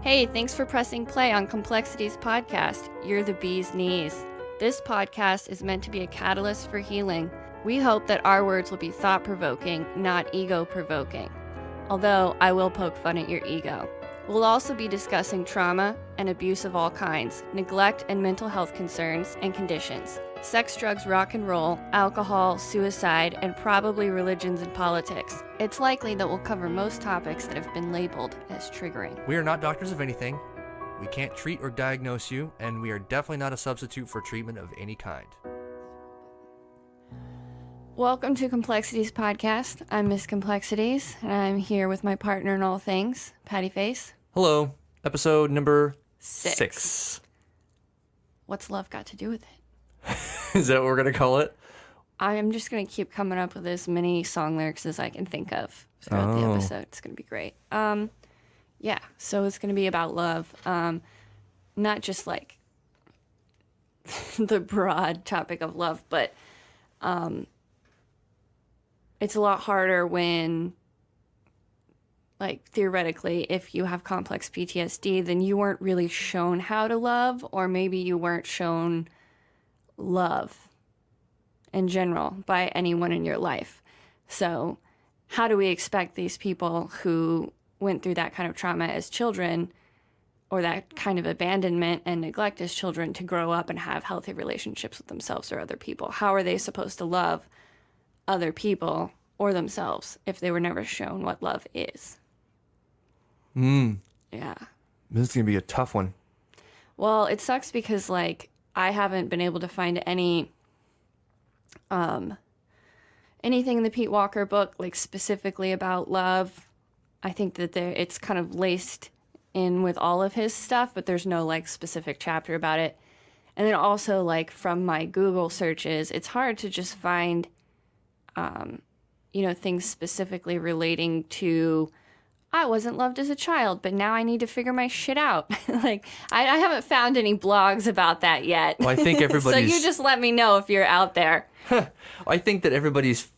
Hey, thanks for pressing play on complexities.podcast. You're the bee's knees. This podcast is meant to be a catalyst for healing. We hope that our words will be thought-provoking, not ego-provoking. Although I will poke fun at your ego. We'll also be discussing trauma and abuse of all kinds, neglect and mental health concerns and conditions, sex, drugs, rock and roll, alcohol, suicide, and probably religions and politics. It's likely that we'll cover most topics that have been labeled as triggering. We are not doctors of anything. We can't treat or diagnose you, and we are definitely not a substitute for treatment of any kind. Welcome to Complexities Podcast. I'm Miss Complexities, and I'm here with my partner in all things, Patty Face. Hello. Episode number 6. What's love got to do with it? Is that what we're going to call it? I'm just going to keep coming up with as many song lyrics as I can think of throughout the episode. It's going to be great. Yeah, so it's going to be about love. Not just like the broad topic of love, but it's a lot harder when, like, theoretically, if you have complex PTSD, then you weren't really shown how to love, or maybe you weren't shown love in general by anyone in your life. So how do we expect these people who went through that kind of trauma as children, or that kind of abandonment and neglect as children, to grow up and have healthy relationships with themselves or other people? How are they supposed to love other people or themselves if they were never shown what love is? Yeah. This is going to be a tough one. Well, it sucks because, like, I haven't been able to find anything in the Pete Walker book, like, specifically about love. I think that it's kind of laced in with all of his stuff, but there's no, like, specific chapter about it. And then also, like, from my Google searches, it's hard to just find, things specifically relating to, I wasn't loved as a child, but now I need to figure my shit out. Like, I haven't found any blogs about that yet. Well, I think everybody's... So you just let me know if you're out there. I think that everybody's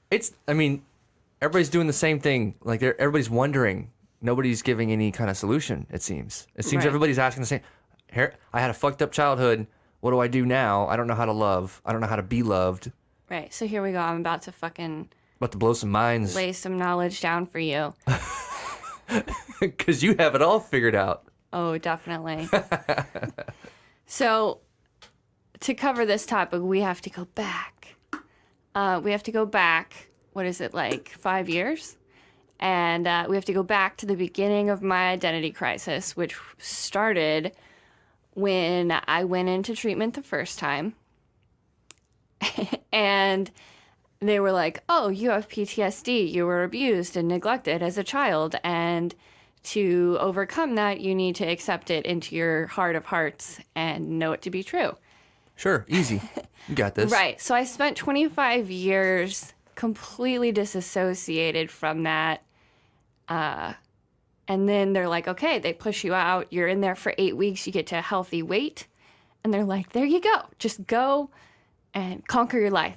doing the same thing. Like, everybody's wondering. Nobody's giving any kind of solution, it seems. It seems Right. Everybody's asking the same. Here, I had a fucked up childhood. What do I do now? I don't know how to love. I don't know how to be loved. Right, so here we go. I'm about to fucking About to blow some minds. lay some knowledge down for you. Because you have it all figured out. Oh, definitely. So, to cover this topic, we have to go back. What is it, like 5 years? And we have to go back to the beginning of my identity crisis, which started when I went into treatment the first time. And they were like, oh, you have PTSD. You were abused and neglected as a child. And to overcome that, you need to accept it into your heart of hearts and know it to be true. Sure, easy. You got this. Right. So I spent 25 years completely disassociated from that. And then they're like, okay, they push you out. You're in there for 8 weeks. You get to a healthy weight. And they're like, there you go. Just go and conquer your life.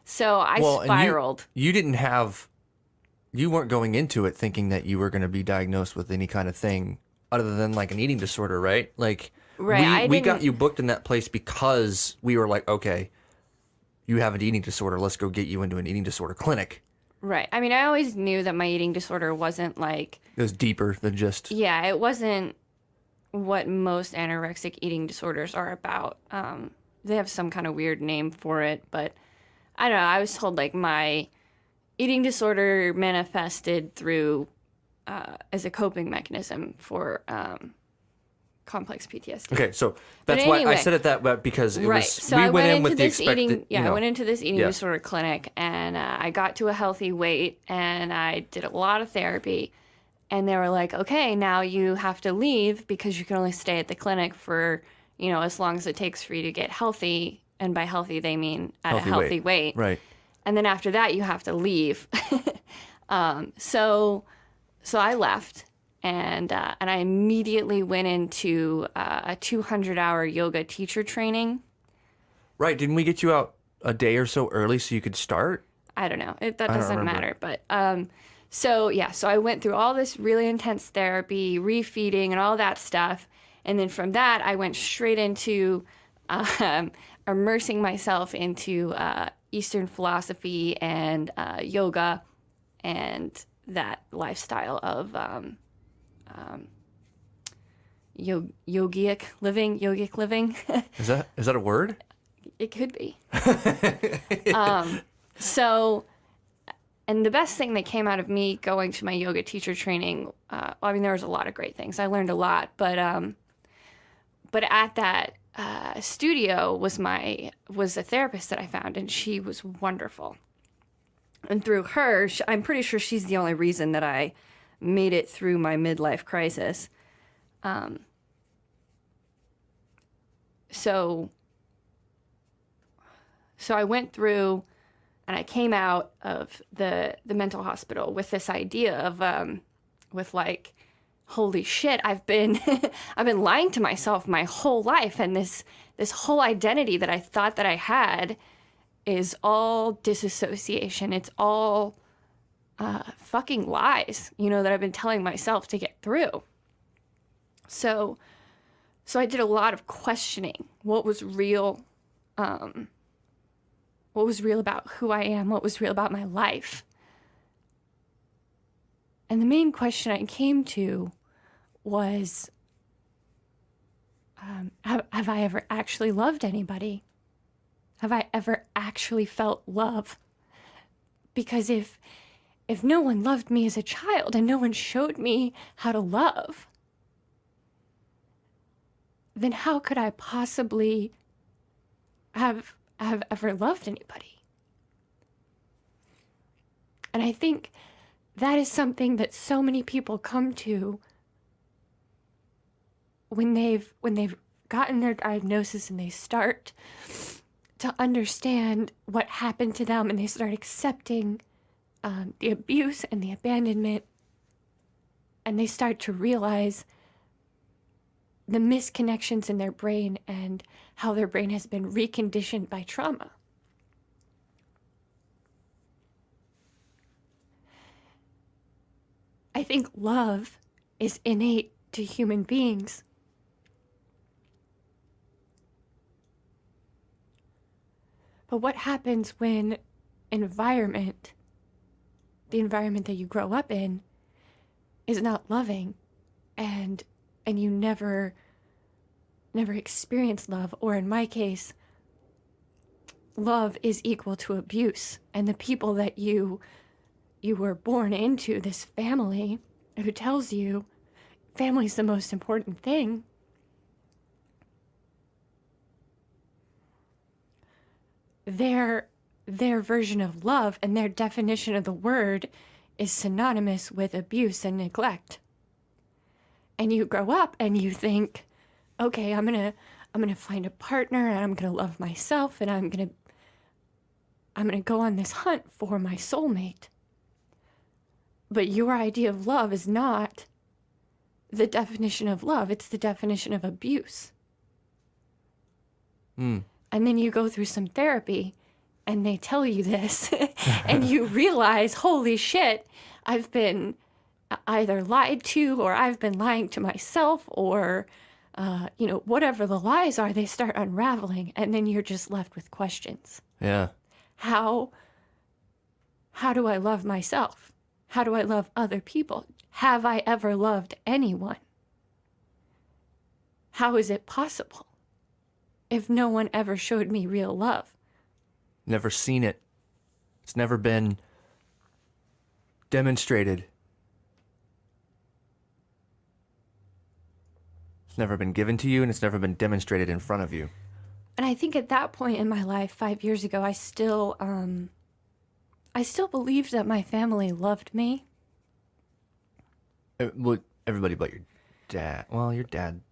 So I spiraled. You weren't going into it thinking that you were going to be diagnosed with any kind of thing other than like an eating disorder, right? Like, right, we got you booked in that place because we were like, okay, you have an eating disorder. Let's go get you into an eating disorder clinic. Right. I mean, I always knew that my eating disorder wasn't like... It was deeper than just... Yeah, it wasn't what most anorexic eating disorders are about. They have some kind of weird name for it, but I don't know. I was told, like, my eating disorder manifested through as a coping mechanism for complex PTSD. Okay, so that's why I said it that way, because it was... So we I went in with into the this expected... I went into this eating disorder clinic, and I got to a healthy weight, and I did a lot of therapy, and they were like, okay, now you have to leave because you can only stay at the clinic for, as long as it takes for you to get healthy, and by healthy they mean at a healthy weight. Right. And then after that, you have to leave. So I left, and I immediately went into a 200-hour yoga teacher training. Right. Didn't we get you out a day or so early so you could start? I don't know. That doesn't matter. But So I went through all this really intense therapy, refeeding, and all that stuff. And then from that, I went straight into immersing myself into Eastern philosophy and yoga and that lifestyle of yogic living. Is that a word? It could be. And the best thing that came out of me going to my yoga teacher training, I mean, there was a lot of great things. I learned a lot, but at that studio was a therapist that I found, and she was wonderful. And through her, I'm pretty sure she's the only reason that I made it through my midlife crisis. So I went through, and I came out of the mental hospital with this idea of, with like, holy shit, I've been lying to myself my whole life, and this whole identity that I thought that I had is all disassociation. It's all fucking lies, that I've been telling myself to get through. So I did a lot of questioning. What was real? What was real about who I am? What was real about my life? And the main question I came to was, have I ever actually loved anybody? Have I ever actually felt love? Because if no one loved me as a child and no one showed me how to love, then how could I possibly have ever loved anybody? And I think that is something that so many people come to when they've gotten their diagnosis and they start to understand what happened to them, and they start accepting the abuse and the abandonment, and they start to realize the misconnections in their brain and how their brain has been reconditioned by trauma. I think love is innate to human beings. But what happens when the environment that you grow up in, is not loving, and you never experience love, or in my case, love is equal to abuse, and the people that you were born into, this family who tells you family's the most important thing, their version of love and their definition of the word is synonymous with abuse and neglect. And you grow up and you think, okay, I'm gonna find a partner, and I'm gonna love myself, and I'm gonna go on this hunt for my soulmate. But your idea of love is not the definition of love, it's the definition of abuse. And then you go through some therapy and they tell you this and you realize, holy shit, I've been either lied to, or I've been lying to myself, or whatever the lies are, they start unraveling, and then you're just left with questions. Yeah. How do I love myself? How do I love other people? Have I ever loved anyone? How is it possible if no one ever showed me real love? Never seen it. It's never been demonstrated. It's never been given to you, and it's never been demonstrated in front of you. And I think at that point in my life, 5 years ago, I still believed that my family loved me. Well, everybody but your dad. Well, your dad.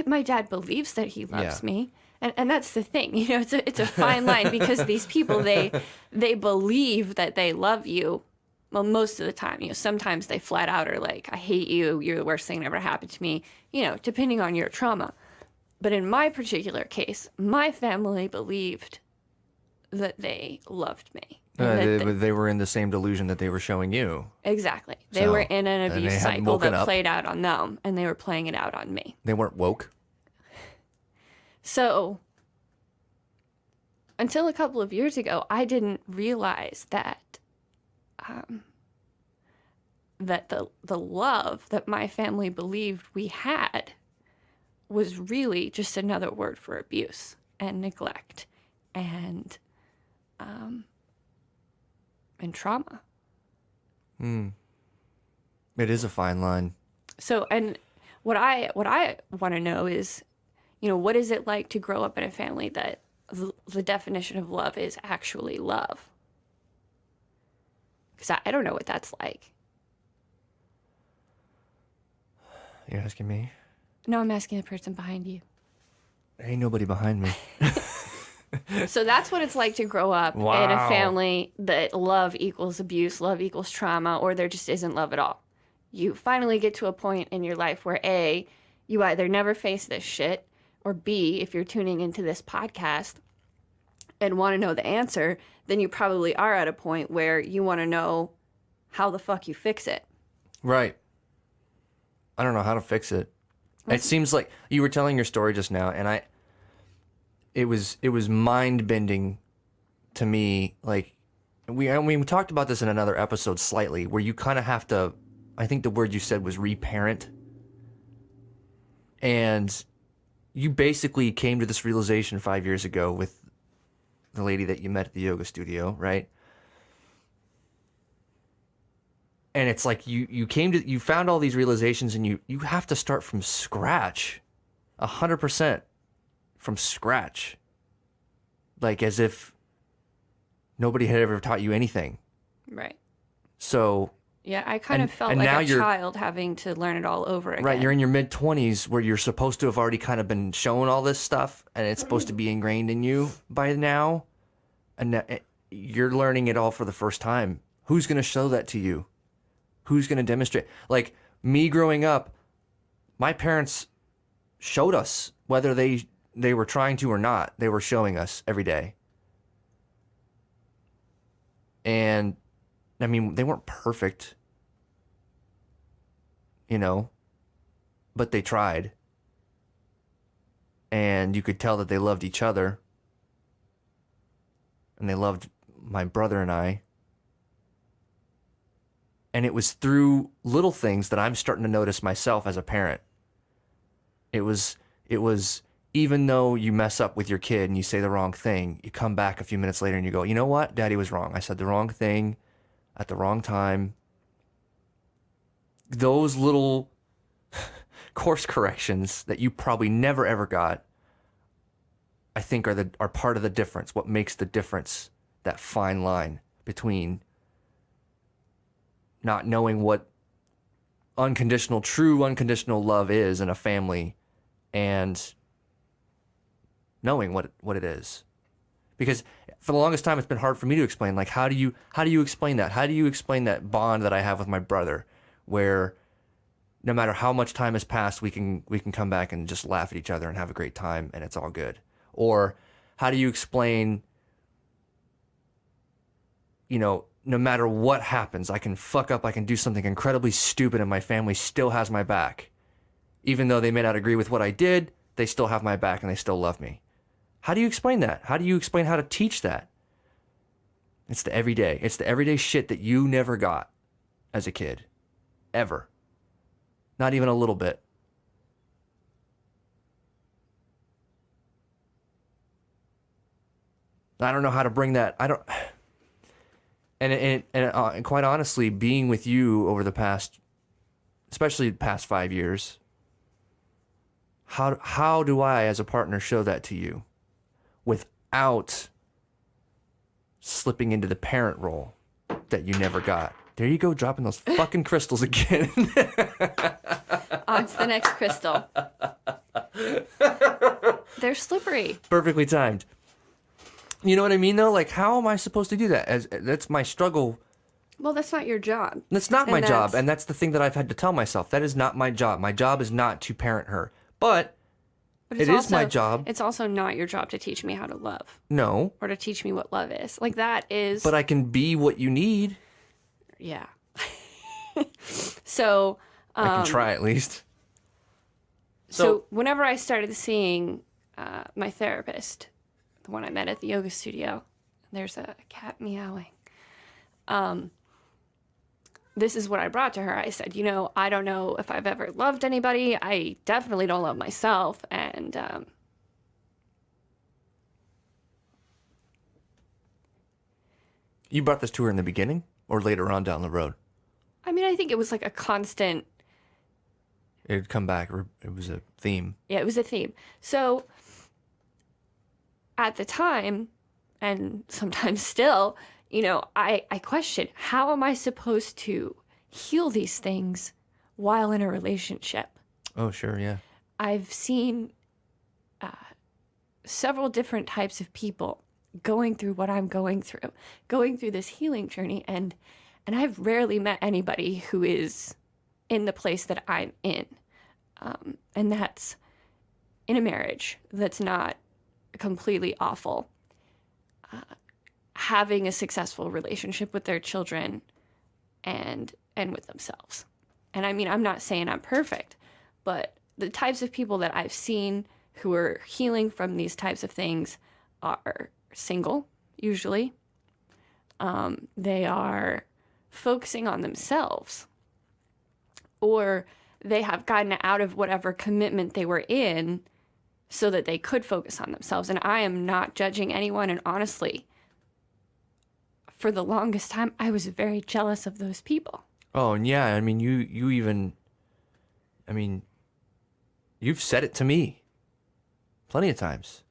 My dad believes that he loves me. And that's the thing, it's a fine line, because these people, they believe that they love you. Well, most of the time, sometimes they flat out are like, I hate you. You're the worst thing that ever happened to me, depending on your trauma. But in my particular case, my family believed that they loved me. They were in the same delusion that they were showing you. Exactly. They So, were in an and abuse they hadn't cycle woken that up. played out on them, and they were playing it out on me. They weren't woke. So, until a couple of years ago, I didn't realize that that the love that my family believed we had was really just another word for abuse and neglect and trauma. It is a fine line. So, and what I want to know is, what is it like to grow up in a family that the definition of love is actually love? Because I don't know what that's like. You're asking me? No, I'm asking the person behind you. There ain't nobody behind me. So that's what it's like to grow up in a Wow. family that love equals abuse, love equals trauma, or there just isn't love at all. You finally get to a point in your life where A, you either never face this shit, or B, if you're tuning into this podcast and want to know the answer, then you probably are at a point where you want to know how the fuck you fix it. Right. I don't know how to fix it. It seems like you were telling your story just now, and it was mind bending to me. Like we talked about this in another episode slightly, where you kind of have to. I think the word you said was reparent, and you basically came to this realization 5 years ago with the lady that you met at the yoga studio, right? And it's like you found all these realizations, and you have to start from scratch, 100% from scratch, like as if nobody had ever taught you anything. Right. So Yeah, I kind of felt and like now a you're- child having to learn it all over again. right, you're in your mid-20s where you're supposed to have already kind of been shown all this stuff, and it's supposed to be ingrained in you by now, and now you're learning it all for the first time. Who's going to show that to you? Who's going to demonstrate? Like me growing up, my parents showed us, whether they were trying to or not. They were showing us every day. And I mean, they weren't perfect, but they tried. And you could tell that they loved each other. And they loved my brother and I. And it was through little things that I'm starting to notice myself as a parent. It was even though you mess up with your kid and you say the wrong thing, you come back a few minutes later and you go, you know what? Daddy was wrong. I said the wrong thing at the wrong time. Those little course corrections that you probably never ever got, I think are part of the difference. What makes the difference, that fine line between not knowing what true unconditional love is in a family and knowing what it is. Because for the longest time, it's been hard for me to explain. Like, how do you explain that? How do you explain that bond that I have with my brother, where no matter how much time has passed, we can come back and just laugh at each other and have a great time, and it's all good? Or how do you explain, no matter what happens, I can fuck up, I can do something incredibly stupid, and my family still has my back. Even though they may not agree with what I did, they still have my back and they still love me. How do you explain that? How do you explain how to teach that? It's the everyday. It's the everyday shit that you never got as a kid. Ever. Not even a little bit. I don't know how to bring that. And quite honestly, being with you over the past, especially the past 5 years, how do I, as a partner, show that to you without slipping into the parent role that you never got? There you go, dropping those fucking crystals again. On to the next crystal. They're slippery. Perfectly timed. You know what I mean, though? Like, how am I supposed to do that? That's my struggle. Well, that's not your job. That's not my And job, that's- and that's the thing that I've had to tell myself. That is not my job. My job is not to parent her. But But It is my job. It's also not your job to teach me how to love No, or to teach me what love is. Like that is. but I can be what you need. Yeah. So. I can try at least. So whenever I started seeing my therapist, the one I met at the yoga studio, there's a cat meowing. This is what I brought to her. I said, I don't know if I've ever loved anybody. I definitely don't love myself. And you brought this to her in the beginning or later on down the road? I mean, I think it was like a constant. It'd come back. It was a theme. Yeah, it was a theme. So at the time, and sometimes still, I question, how am I supposed to heal these things while in a relationship? Oh, sure, yeah. I've seen several different types of people going through what I'm going through this healing journey, and I've rarely met anybody who is in the place that I'm in. And that's in a marriage that's not completely awful. Having a successful relationship with their children and with themselves. And I mean, I'm not saying I'm perfect, but the types of people that I've seen who are healing from these types of things are single, usually. They are focusing on themselves, or they have gotten out of whatever commitment they were in so that they could focus on themselves. And I am not judging anyone. And honestly, for the longest time, I was very jealous of those people. Oh, and yeah, I mean, you've said it to me plenty of times,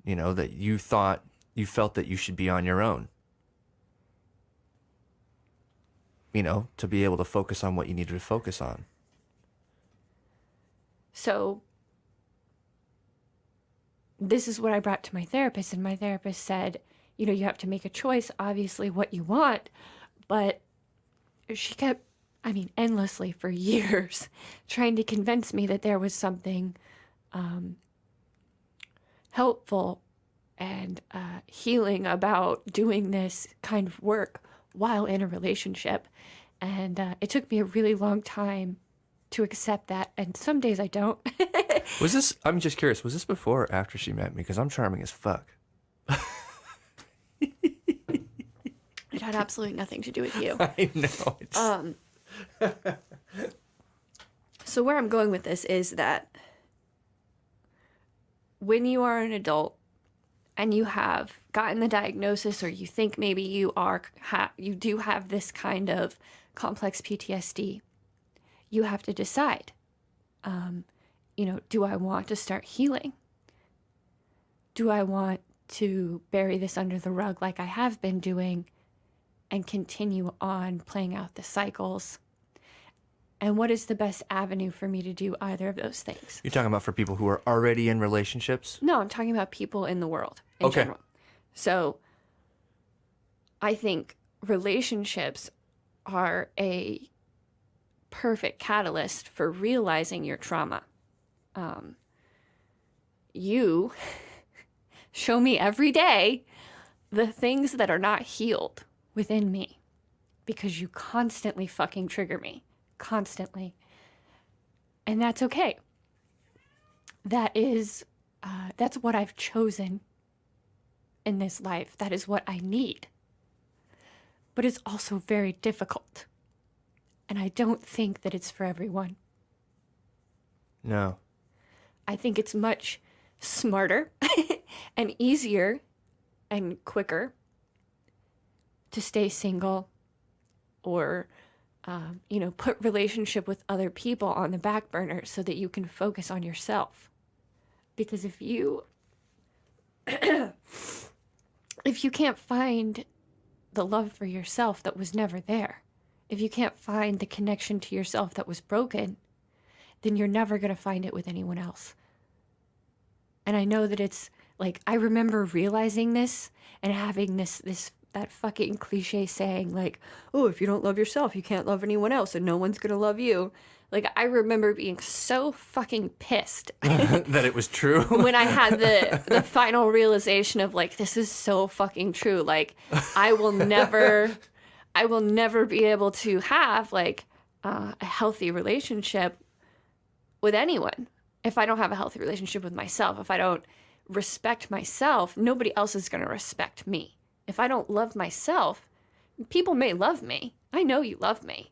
that you felt that you should be on your own, to be able to focus on what you needed to focus on. So this is what I brought to my therapist, and my therapist said, you have to make a choice, obviously, what you want. But she kept, endlessly for years, trying to convince me that there was something helpful and healing about doing this kind of work while in a relationship. And it took me a really long time to accept that. And some days I don't. I'm just curious, was this before or after she met me? Because I'm charming as fuck. It had absolutely nothing to do with you. I know. So where I'm going with this is that when you are an adult and you have gotten the diagnosis, or you think maybe you do have this kind of complex PTSD, you have to decide, do I want to start healing? Do I want to bury this under the rug like I have been doing and continue on playing out the cycles? And what is the best avenue for me to do either of those things? You're talking about for people who are already in relationships? No, I'm talking about people in the world in general. So I think relationships are a perfect catalyst for realizing your trauma. You show me every day the things that are not healed within me, because you constantly fucking trigger me. Constantly. And that's okay. That's what I've chosen in this life. That is what I need. But it's also very difficult. And I don't think that it's for everyone. No. I think it's much smarter and easier and quicker to stay single, or put relationship with other people on the back burner so that you can focus on yourself. Because if you can't find the love for yourself that was never there, if you can't find the connection to yourself that was broken, then you're never going to find it with anyone else. And I know that it's like, I remember realizing this and having that fucking cliche saying like, oh, if you don't love yourself, you can't love anyone else and no one's going to love you. Like, I remember being so fucking pissed That it was true. when I had the final realization of, like, this is so fucking true. Like, I will never be able to have, like, a healthy relationship with anyone if I don't have a healthy relationship with myself. If I don't respect myself, nobody else is going to respect me. If I don't love myself, people may love me. I know you love me,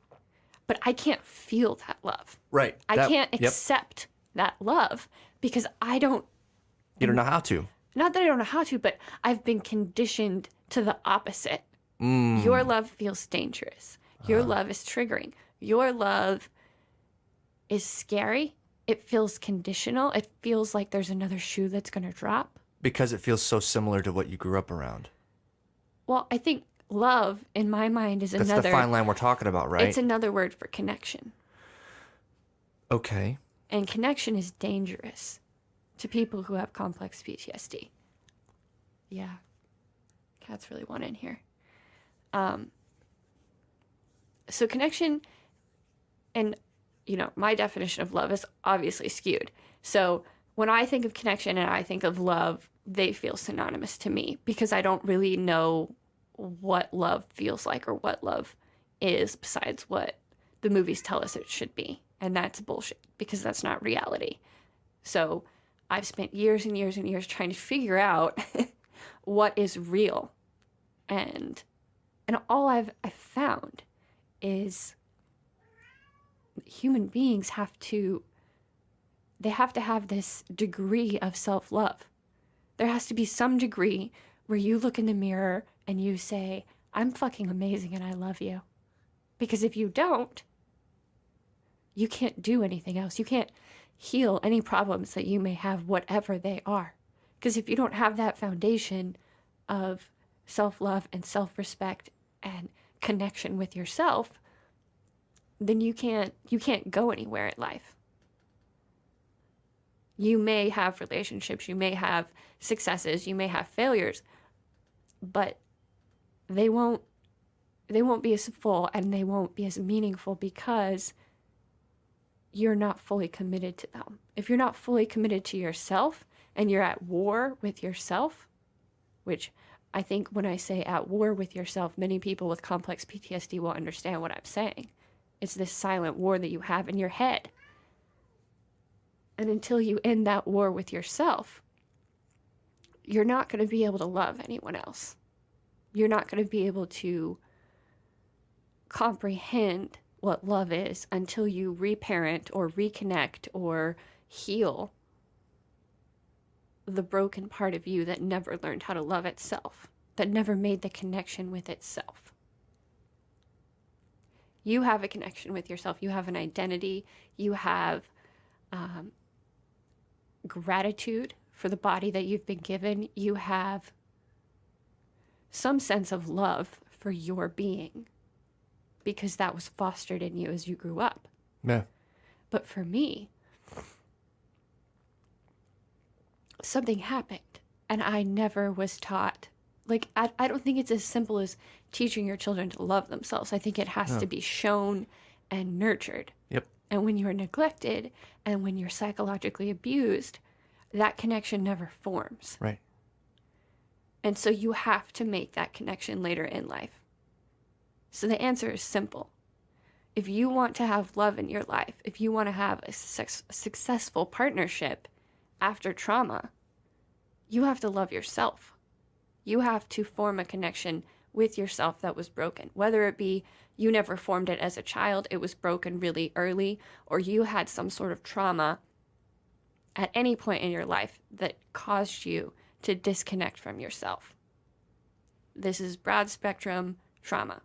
but I can't feel that love. Right. I can't accept that love because I don't. You don't know how to. Not that I don't know how to, but I've been conditioned to the opposite. Your love feels dangerous. Your love is triggering. Your love is scary. It feels conditional. It feels like there's another shoe that's going to drop. Because it feels so similar to what you grew up around. Well, I think love, in my mind, is That's another... the fine line we're talking about, right? It's another word for connection. Okay. And connection is dangerous to people who have complex PTSD. Yeah. Cats really want in here. So connection and, my definition of love is obviously skewed. So when I think of connection and I think of love, they feel synonymous to me because I don't really know what love feels like or what love is besides what the movies tell us it should be. And that's bullshit because that's not reality. So I've spent years and years and years trying to figure out what is real. And all I've found is human beings have to have this degree of self-love. There has to be some degree where you look in the mirror and you say, I'm fucking amazing and I love you. Because if you don't, you can't do anything else. You can't heal any problems that you may have, whatever they are. Because if you don't have that foundation of self-love and self-respect and connection with yourself, then you can't go anywhere in life. You may have relationships, you may have successes, you may have failures, but they won't be as full and they won't be as meaningful because you're not fully committed to them. If you're not fully committed to yourself and you're at war with yourself, which I think when I say at war with yourself, many people with complex PTSD will understand what I'm saying. It's this silent war that you have in your head. And until you end that war with yourself, you're not going to be able to love anyone else. You're not going to be able to comprehend what love is until you reparent or reconnect or heal the broken part of you that never learned how to love itself, that never made the connection with itself. You have a connection with yourself. You have an identity. You have gratitude for the body that you've been given. You have some sense of love for your being because that was fostered in you as you grew up. Yeah. But for me, something happened and I never was taught. Like, I don't think it's as simple as teaching your children to love themselves. I think it has to be shown and nurtured. Yep. And when you're neglected and when you're psychologically abused, that connection never forms. Right. And so you have to make that connection later in life. So the answer is simple. If you want to have love in your life, if you want to have a successful partnership after trauma, you have to love yourself. You have to form a connection with yourself that was broken, whether it be you never formed it as a child, it was broken really early, or you had some sort of trauma at any point in your life that caused you to disconnect from yourself. This is broad spectrum trauma.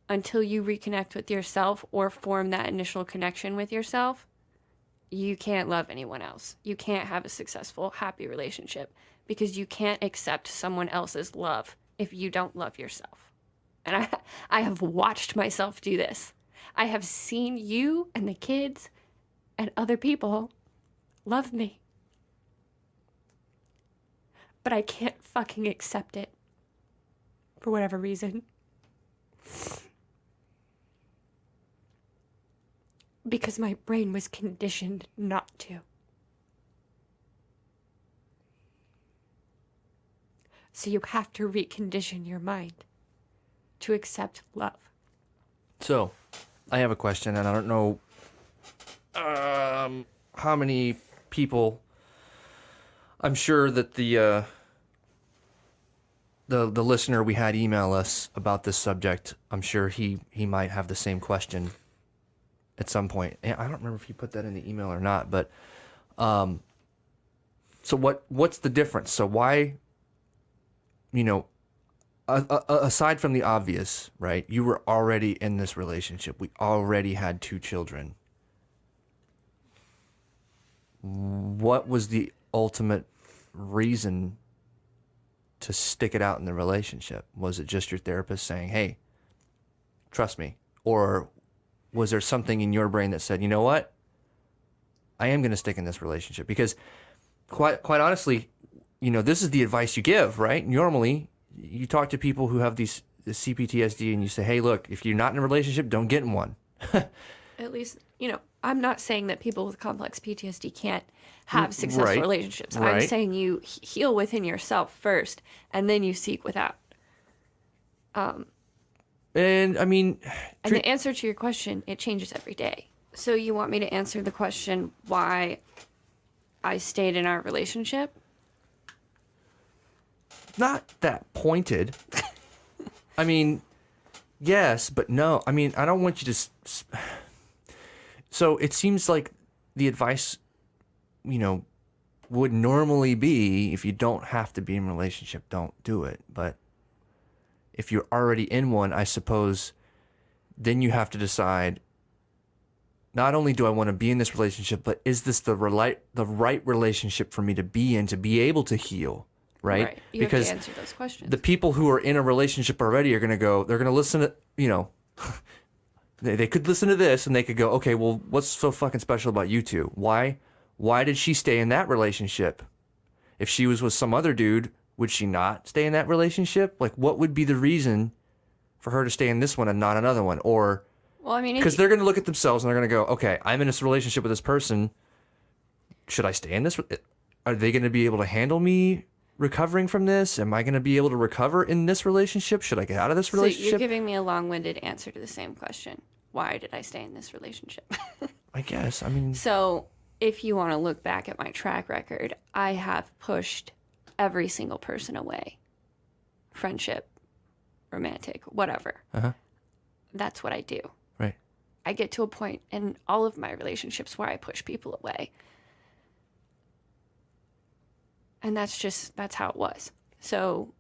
Until you reconnect with yourself or form that initial connection with yourself, you can't love anyone else. You can't have a successful, happy relationship because you can't accept someone else's love if you don't love yourself. And I have watched myself do this. I have seen you and the kids and other people love me. But I can't fucking accept it for whatever reason. because my brain was conditioned not to. So you have to recondition your mind to accept love. So, I have a question, and I don't know how many people. I'm sure that the listener we had email us about this subject, I'm sure he might have the same question at some point. And I don't remember if he put that in the email or not, but so what's the difference? So why, aside from the obvious, right? You were already in this relationship. We already had 2 children. What was the ultimate reason to stick it out in the relationship? Was it just your therapist saying, hey, trust me? Or was there something in your brain that said, you know what? I am going to stick in this relationship? Because quite honestly, this is the advice you give, right? Normally, you talk to people who have this CPTSD and you say, hey, look, if you're not in a relationship, don't get in one. At least, I'm not saying that people with complex PTSD can't have successful relationships. I'm saying you heal within yourself first, and then you seek without. And I mean... And the answer to your question, it changes every day. So you want me to answer the question why I stayed in our relationship? Not that pointed. I mean, yes, but no. I mean, I don't want you to... So it seems like the advice, would normally be, if you don't have to be in a relationship, don't do it. But if you're already in one, I suppose, then you have to decide, not only do I want to be in this relationship, but is this the right relationship for me to be in, to be able to heal, right? You have to answer those questions. The people who are in a relationship already are going to go, they're going to listen to, they could listen to this and they could go, okay, well, what's so fucking special about you two? Why did she stay in that relationship? If she was with some other dude, would she not stay in that relationship? Like, what would be the reason for her to stay in this one and not another one? Or, well, I mean, because they're going to look at themselves and they're going to go, okay, I'm in this relationship with this person. Should I stay in this? Are they going to be able to handle me recovering from this? Am I going to be able to recover in this relationship? Should I get out of this relationship? So you're giving me a long-winded answer to the same question. Why did I stay in this relationship? I guess. I mean... So if you want to look back at my track record, I have pushed every single person away. Friendship, romantic, whatever. Uh-huh. That's what I do. Right. I get to a point in all of my relationships where I push people away. And that's how it was. So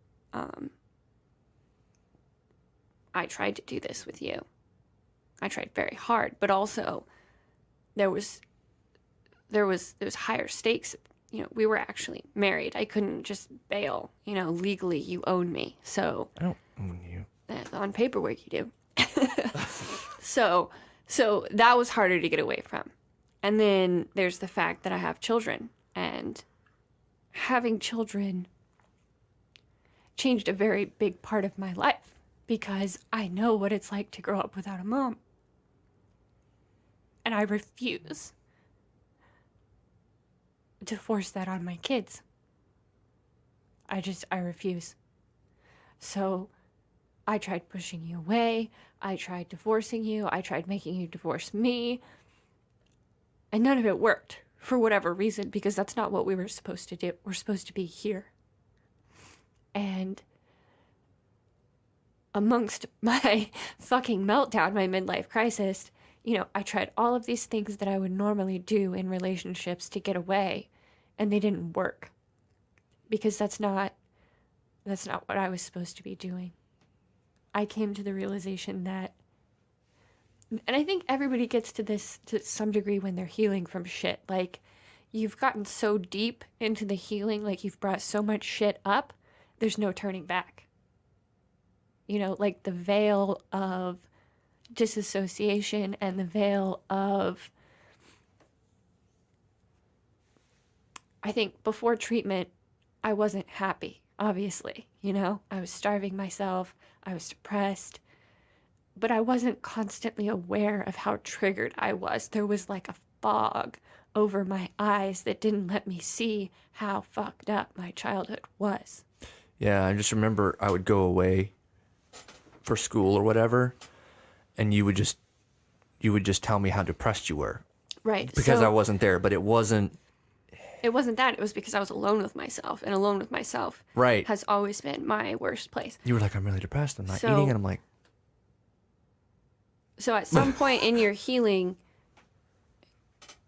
I tried to do this with you. I tried very hard, but also there was higher stakes. We were actually married. I couldn't just bail. Legally you own me. So I don't own you. On paperwork you do. So that was harder to get away from. And then there's the fact that I have children, and having children changed a very big part of my life because I know what it's like to grow up without a mom. And I refuse to force that on my kids. I refuse. So I tried pushing you away. I tried divorcing you. I tried making you divorce me. And none of it worked for whatever reason, because that's not what we were supposed to do. We're supposed to be here. And amongst my fucking meltdown, my midlife crisis, I tried all of these things that I would normally do in relationships to get away, and they didn't work. Because that's not what I was supposed to be doing. I came to the realization that, and I think everybody gets to this to some degree when they're healing from shit. Like, you've gotten so deep into the healing, like you've brought so much shit up, there's no turning back. Like the veil of disassociation and the veil of, I think before treatment, I wasn't happy, obviously. I was starving myself. I was depressed. but I wasn't constantly aware of how triggered I was. There was like a fog over my eyes that didn't let me see how fucked up my childhood was. Yeah, I just remember I would go away for school or whatever, and you would just tell me how depressed you were. Right. Because I wasn't there, but it wasn't that. It was because I was alone with myself, and alone with myself right. has always been my worst place. You were like, I'm really depressed. I'm not eating, and I'm like. So at some point in your healing,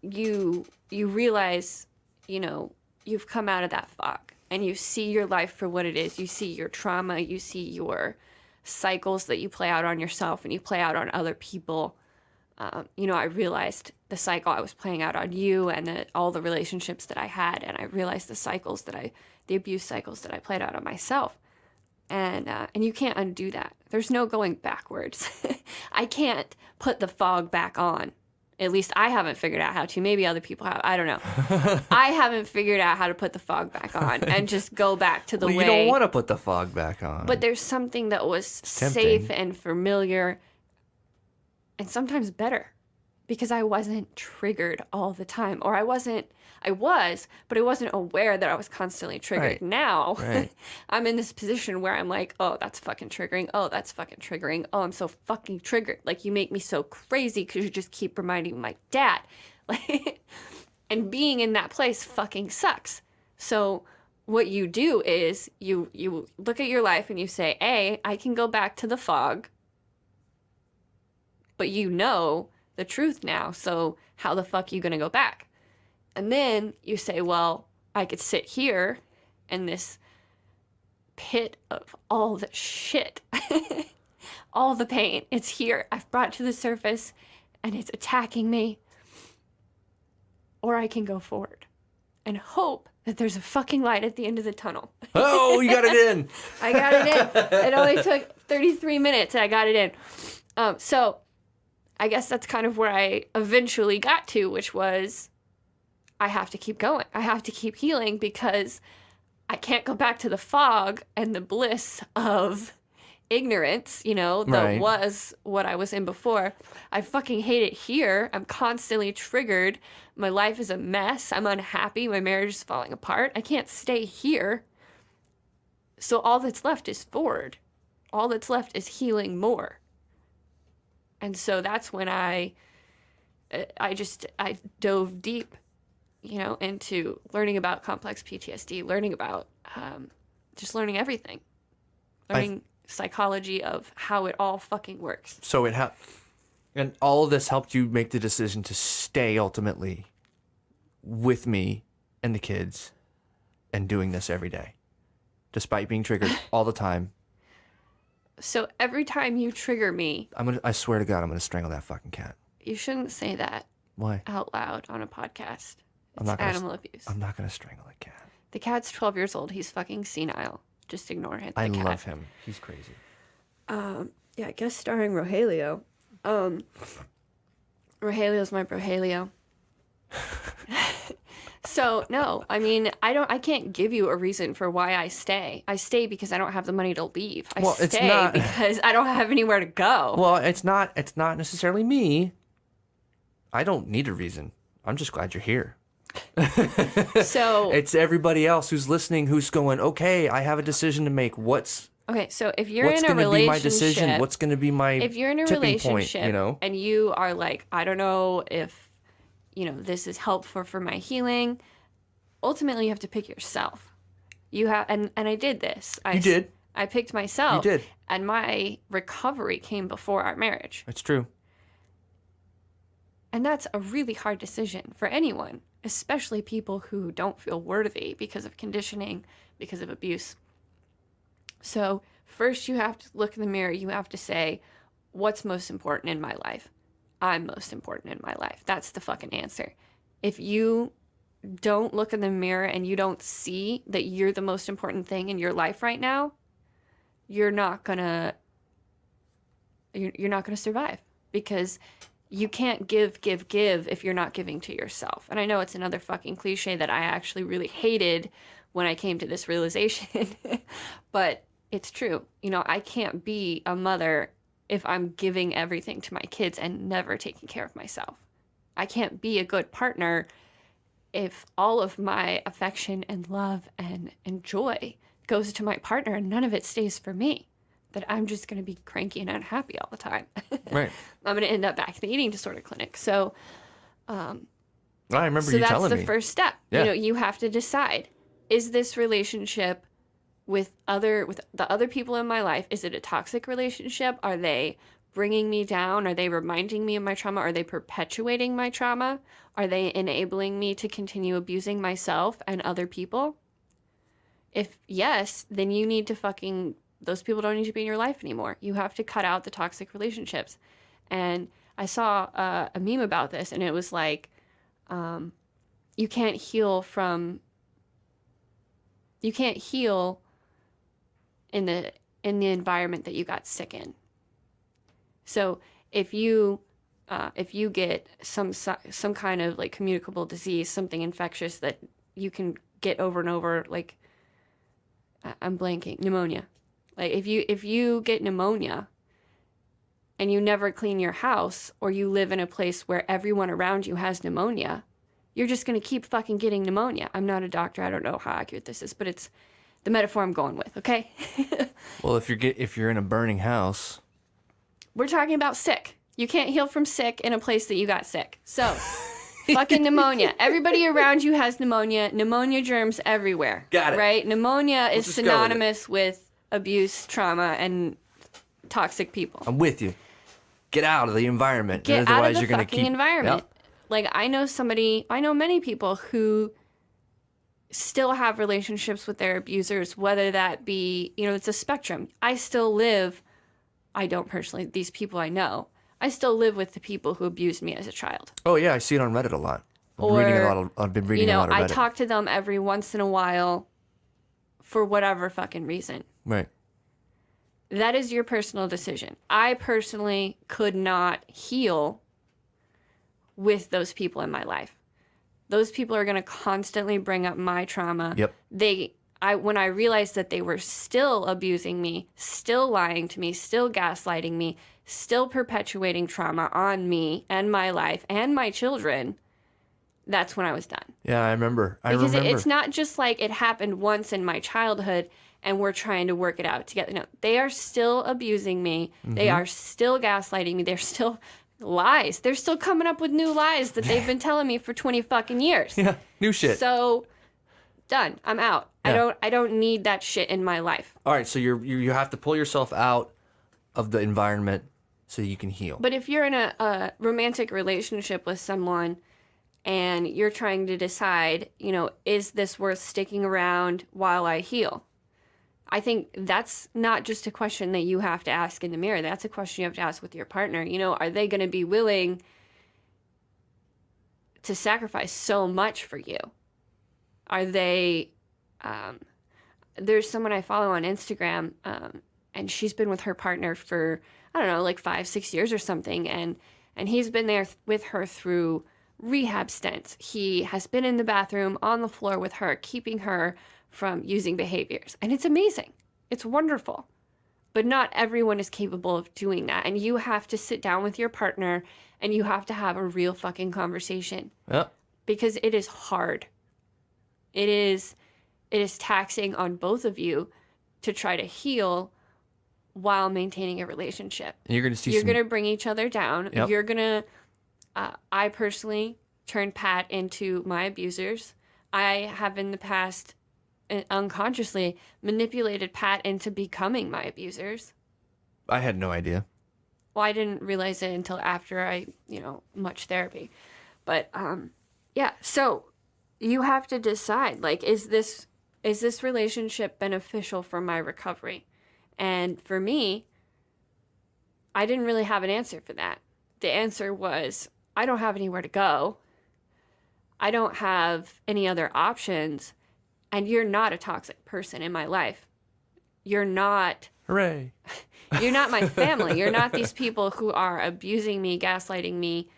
you realize, you've come out of that fog, and you see your life for what it is. You see your trauma. You see your cycles that you play out on yourself and you play out on other people. I realized the cycle I was playing out on you and all the relationships that I had, and I realized the abuse cycles that I played out on myself. And you can't undo that. There's no going backwards. I can't put the fog back on. At least I haven't figured out how to. Maybe other people have. I don't know. I haven't figured out how to put the fog back on and just go back to the way. You don't want to put the fog back on. But there's something that was tempting. Safe and familiar and sometimes better because I wasn't triggered all the time. Or I was, but I wasn't aware that I was constantly triggered. Right. Now, right. I'm in this position where I'm like, oh, that's fucking triggering. Oh, that's fucking triggering. Oh, I'm so fucking triggered. Like, you make me so crazy because you just keep reminding my dad. And being in that place fucking sucks. So what you do is you look at your life and you say, A, I can go back to the fog, but you know the truth now, so how the fuck are you going to go back? And then you say, well, I could sit here in this pit of all the shit, all the pain. It's here. I've brought it to the surface and it's attacking me. Or I can go forward and hope that there's a fucking light at the end of the tunnel. Oh, you got it in. I got it in. It only took 33 minutes and I got it in. So I guess that's kind of where I eventually got to, which was I have to keep going. I have to keep healing because I can't go back to the fog and the bliss of ignorance, that right. was what I was in before. I fucking hate it here. I'm constantly triggered. My life is a mess. I'm unhappy. My marriage is falling apart. I can't stay here. So all that's left is forward. All that's left is healing more. And so that's when I dove deep, into learning about complex PTSD, learning about just learning everything, learning psychology of how it all fucking works. So and all of this helped you make the decision to stay ultimately with me and the kids and doing this every day, despite being triggered all the time. So every time you trigger me, I swear to God, I'm gonna strangle that fucking cat. You shouldn't say that. Why? Out loud on a podcast. It's animal abuse. I'm not gonna strangle a cat. The cat's 12 years old. He's fucking senile. Just ignore him. I love him. He's crazy. Yeah, guest starring Rogelio. Rogelio's my Brogelio. So no, I can't give you a reason for why I stay. I stay because I don't have the money to leave. I stay because I don't have anywhere to go. Well, it's not necessarily me. I don't need a reason. I'm just glad you're here. So it's everybody else who's listening who's going, okay, I have a decision to make. Okay, so if you're in a relationship, be my decision? What's going to be my if you're in a relationship, point, and you are like, I don't know if this is helpful for my healing. Ultimately, you have to pick yourself. You have, and I did this. You did. I picked myself. You did. And my recovery came before our marriage. That's true. And that's a really hard decision for anyone, especially people who don't feel worthy because of conditioning, because of abuse. So first you have to look in the mirror. You have to say, what's most important in my life? I'm most important in my life. That's the fucking answer. If you don't look in the mirror and you don't see that you're the most important thing in your life right now, you're not gonna survive, because you can't give if you're not giving to yourself. And I know it's another fucking cliche that I actually really hated when I came to this realization, but it's true. I can't be a mother if I'm giving everything to my kids and never taking care of myself. I can't be a good partner if all of my affection and love and joy goes to my partner and none of it stays for me. That I'm just going to be cranky and unhappy all the time. Right. I'm going to end up back in the eating disorder clinic. So, I remember so you that's telling the me. first step. Yeah. You know, you have to decide, is this relationship with the other people in my life, is it a toxic relationship? Are they bringing me down? Are they reminding me of my trauma? Are they perpetuating my trauma? Are they enabling me to continue abusing myself and other people? If yes, then you need to those people don't need to be in your life anymore. You have to cut out the toxic relationships. And I saw a meme about this, and it was like, you can't heal in the environment that you got sick in. So if you get some kind of like communicable disease, something infectious that you can get over and over, like I'm blanking, pneumonia. Like if you get pneumonia and you never clean your house, or you live in a place where everyone around you has pneumonia, you're just going to keep fucking getting pneumonia. I'm not a doctor. I don't know how accurate this is, but it's the metaphor I'm going with, okay? Well, if you're in a burning house, we're talking about sick. You can't heal from sick in a place that you got sick. So, fucking pneumonia. Everybody around you has pneumonia. Pneumonia germs everywhere. Got it. Right? Pneumonia is just go with it. synonymous with abuse, trauma, and toxic people. I'm with you. Get out of the environment. Get out of Otherwise, the you're gonna fucking keep environment. Yep. Like, I know many people who still have relationships with their abusers, whether that be, it's a spectrum. I don't personally, these people I know, I still live with the people who abused me as a child. Oh yeah, I see it on Reddit a lot. I've been reading a lot of Reddit. I talk to them every once in a while for whatever fucking reason. Right. That is your personal decision. I personally could not heal with those people in my life. Those people are going to constantly bring up my trauma. Yep. When I realized that they were still abusing me, still lying to me, still gaslighting me, still perpetuating trauma on me and my life and my children, that's when I was done. Yeah, I remember. Because it's not just like it happened once in my childhood and we're trying to work it out together. No, they are still abusing me. Mm-hmm. They are still gaslighting me. They're still lies. They're still coming up with new lies that they've been telling me for 20 fucking years. Yeah, new shit. So, done. I'm out. Yeah. I don't need that shit in my life. All right, so you have to pull yourself out of the environment so you can heal. But if you're in a romantic relationship with someone and you're trying to decide, is this worth sticking around while I heal? I think that's not just a question that you have to ask in the mirror. That's a question you have to ask with your partner. Are they going to be willing to sacrifice so much for you? Are they... there's someone I follow on Instagram, and she's been with her partner for, I don't know, like 5-6 years or something. And he's been there with her through rehab stints. He has been in the bathroom on the floor with her, keeping her from using behaviors. And it's amazing. It's wonderful. But not everyone is capable of doing that. And you have to sit down with your partner and you have to have a real fucking conversation. Yep. Because it is hard. It is taxing on both of you to try to heal while maintaining a relationship. And you're going to You're going to bring each other down. Yep. You're going to... I personally turned Pat into my abusers. I have in the past unconsciously manipulated Pat into becoming my abusers. I had no idea. Well, I didn't realize it until after I, much therapy. But, yeah, so you have to decide, like, is this relationship beneficial for my recovery? And for me, I didn't really have an answer for that. The answer was, I don't have anywhere to go. I don't have any other options. And you're not a toxic person in my life. You're not... Hooray. You're not my family. You're not these people who are abusing me, gaslighting me,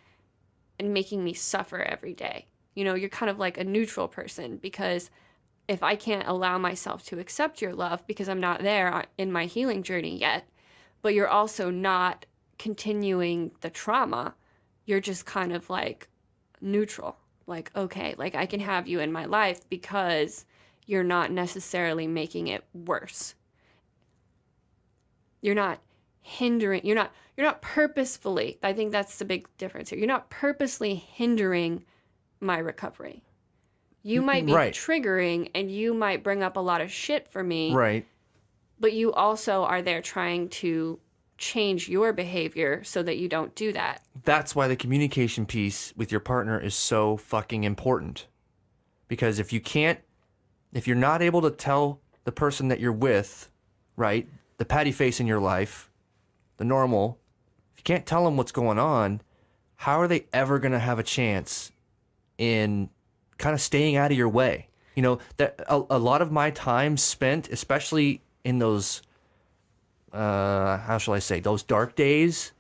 and making me suffer every day. You're kind of like a neutral person, because if I can't allow myself to accept your love because I'm not there in my healing journey yet, but you're also not continuing the trauma. You're just kind of like neutral. Like, okay, like I can have you in my life because you're not necessarily making it worse. You're not hindering, you're not purposefully, I think that's the big difference here. You're not purposely hindering my recovery. You might be triggering and you might bring up a lot of shit for me. Right. But you also are there trying to change your behavior so that you don't do that. That's why the communication piece with your partner is so fucking important. Because if you're not able to tell the person that you're with, right, the patty face in your life, the normal, if you can't tell them what's going on, how are they ever going to have a chance in kind of staying out of your way? You know, that a lot of my time spent, especially in those, how shall I say, those dark days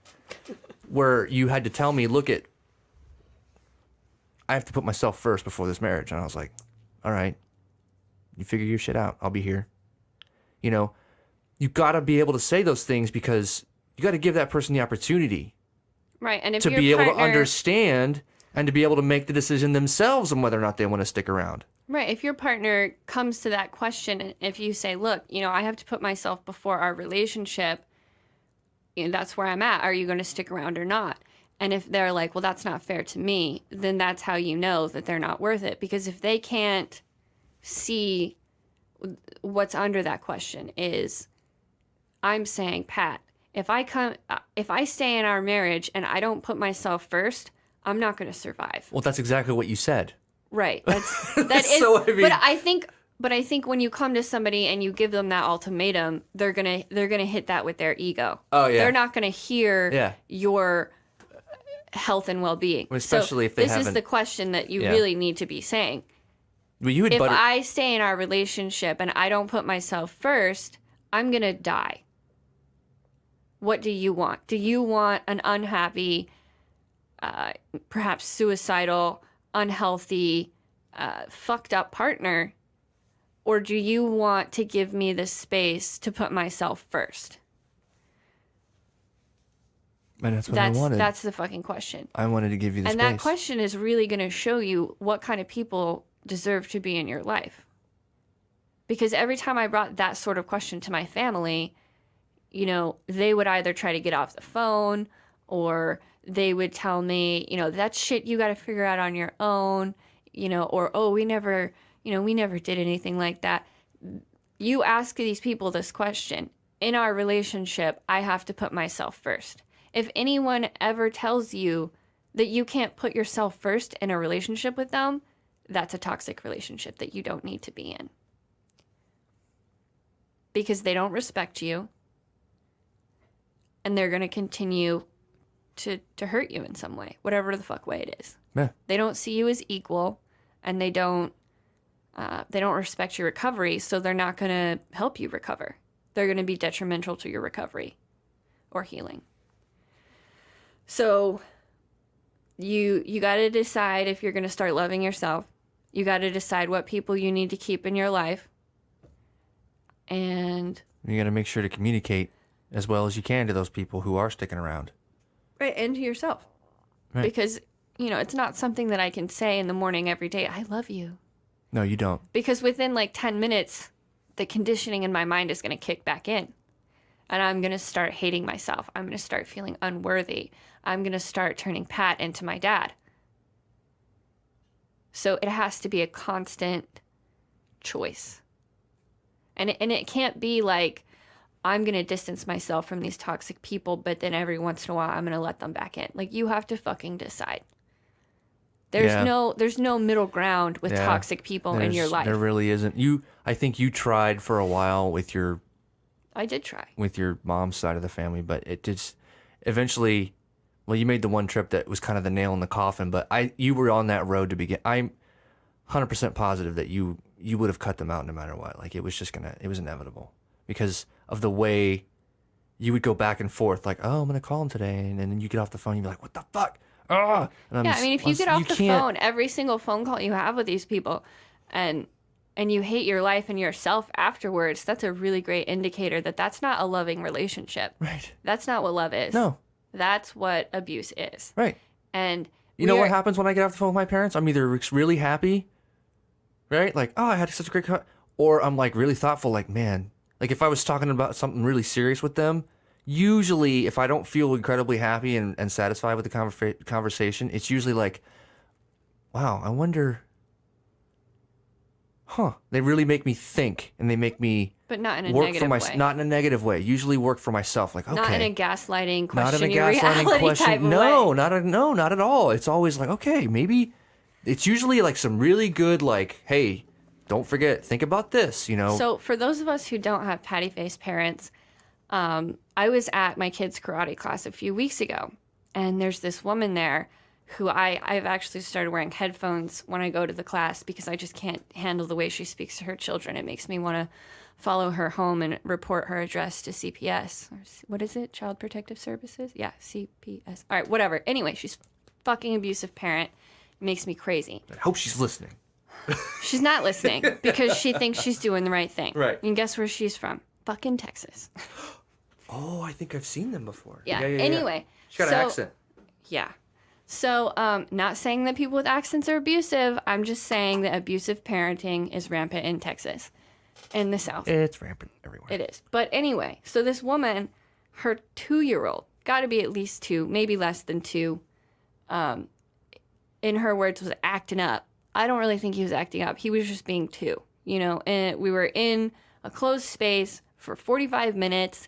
where you had to tell me, I have to put myself first before this marriage. And I was like, all right, you figure your shit out. I'll be here. You know, you got to be able to say those things because you got to give that person the opportunity. Right. And if to be able to understand and to be able to make the decision themselves on whether or not they want to stick around. Right. If your partner comes to that question, and if you say, look, you know, I have to put myself before our relationship, you know, that's where I'm at. Are you going to stick around or not? And if they're like, well, that's not fair to me, then that's how you know that they're not worth it. Because if they can't see what's under that question is, I'm saying, Pat, if I stay in our marriage and I don't put myself first, I'm not going to survive. Well, that's exactly what you said. Right. That is. So, I mean, but I think when you come to somebody and you give them that ultimatum, they're gonna hit that with their ego. Oh yeah. They're not gonna hear your health and well-being. Especially if they haven't. This is the question that you really need to be saying. Well, if I stay in our relationship and I don't put myself first, I'm gonna die. What do you want? Do you want an unhappy, perhaps suicidal, unhealthy, fucked up partner? Or do you want to give me the space to put myself first? And that's what I wanted. That's the fucking question. I wanted to give you the space. And that question is really going to show you what kind of people deserve to be in your life. Because every time I brought that sort of question to my family, you know, they would either try to get off the phone or they would tell me, you know, that's shit you got to figure out on your own, you know, or, oh, we never did anything like that. You ask these people this question. In our relationship, I have to put myself first. If anyone ever tells you that you can't put yourself first in a relationship with them, that's a toxic relationship that you don't need to be in. Because they don't respect you. And they're going to continue to hurt you in some way, whatever the fuck way it is. Yeah. They don't see you as equal, and they don't respect your recovery, so they're not going to help you recover. They're going to be detrimental to your recovery or healing. So you got to decide if you're going to start loving yourself. You got to decide what people you need to keep in your life. And you got to make sure to communicate as well as you can to those people who are sticking around. Right, and to yourself. Right. Because, you know, it's not something that I can say in the morning every day, I love you. No, you don't. Because within like 10 minutes, the conditioning in my mind is going to kick back in. And I'm going to start hating myself. I'm going to start feeling unworthy. I'm going to start turning Pat into my dad. So it has to be a constant choice. And it can't be like, I'm going to distance myself from these toxic people, but then every once in a while, I'm going to let them back in. Like, you have to fucking decide. There's no middle ground with toxic people in your life. There really isn't. I think you tried for a while with your... I did try. With your mom's side of the family, but it just eventually... Well, you made the one trip that was kind of the nail in the coffin, but you were on that road to begin. I'm 100% positive that you would have cut them out no matter what. Like, it was inevitable. Because of the way you would go back and forth, like, oh, I'm going to call him today. And then you get off the phone, you'd be like, what the fuck? I mean, if you get off the phone, every single phone call you have with these people, and and you hate your life and yourself afterwards, that's a really great indicator that that's not a loving relationship. Right. That's not what love is. No. That's what abuse is. Right. And you know what happens when I get off the phone with my parents? I'm either really happy, right? Like, oh, I had such a great or I'm like really thoughtful, like, man, like if I was talking about something really serious with them, usually if I don't feel incredibly happy and satisfied with the conversation, it's usually like, wow, I wonder, they really make me think, and they make me but not in a work negative way. Not in a negative way. Usually work for myself. Like, okay. Not in a gaslighting, Not in a questioning reality gaslighting type of No, way. not at all. It's always like, okay, maybe it's usually like some really good, like, hey, don't forget, think about this, you know? So for those of us who don't have patty-faced parents, I was at my kid's karate class a few weeks ago, and there's this woman there who I've actually started wearing headphones when I go to the class because I just can't handle the way she speaks to her children. It makes me want to follow her home and report her address to CPS. Or what is it? Child Protective Services? Yeah, CPS. All right, whatever. Anyway, she's fucking abusive parent. It makes me crazy. I hope she's listening. She's not listening because she thinks she's doing the right thing. Right. And guess where she's from? Fucking Texas. Oh, I think I've seen them before. Yeah. Anyway. She's got an accent. Yeah. So, not saying that people with accents are abusive. I'm just saying that abusive parenting is rampant in Texas, in the South. It's rampant everywhere. It is. But anyway, so this woman, her 2-year-old, got to be at least 2, maybe less than 2, in her words, was acting up. I don't really think he was acting up. He was just being 2, you know, and we were in a closed space for 45 minutes.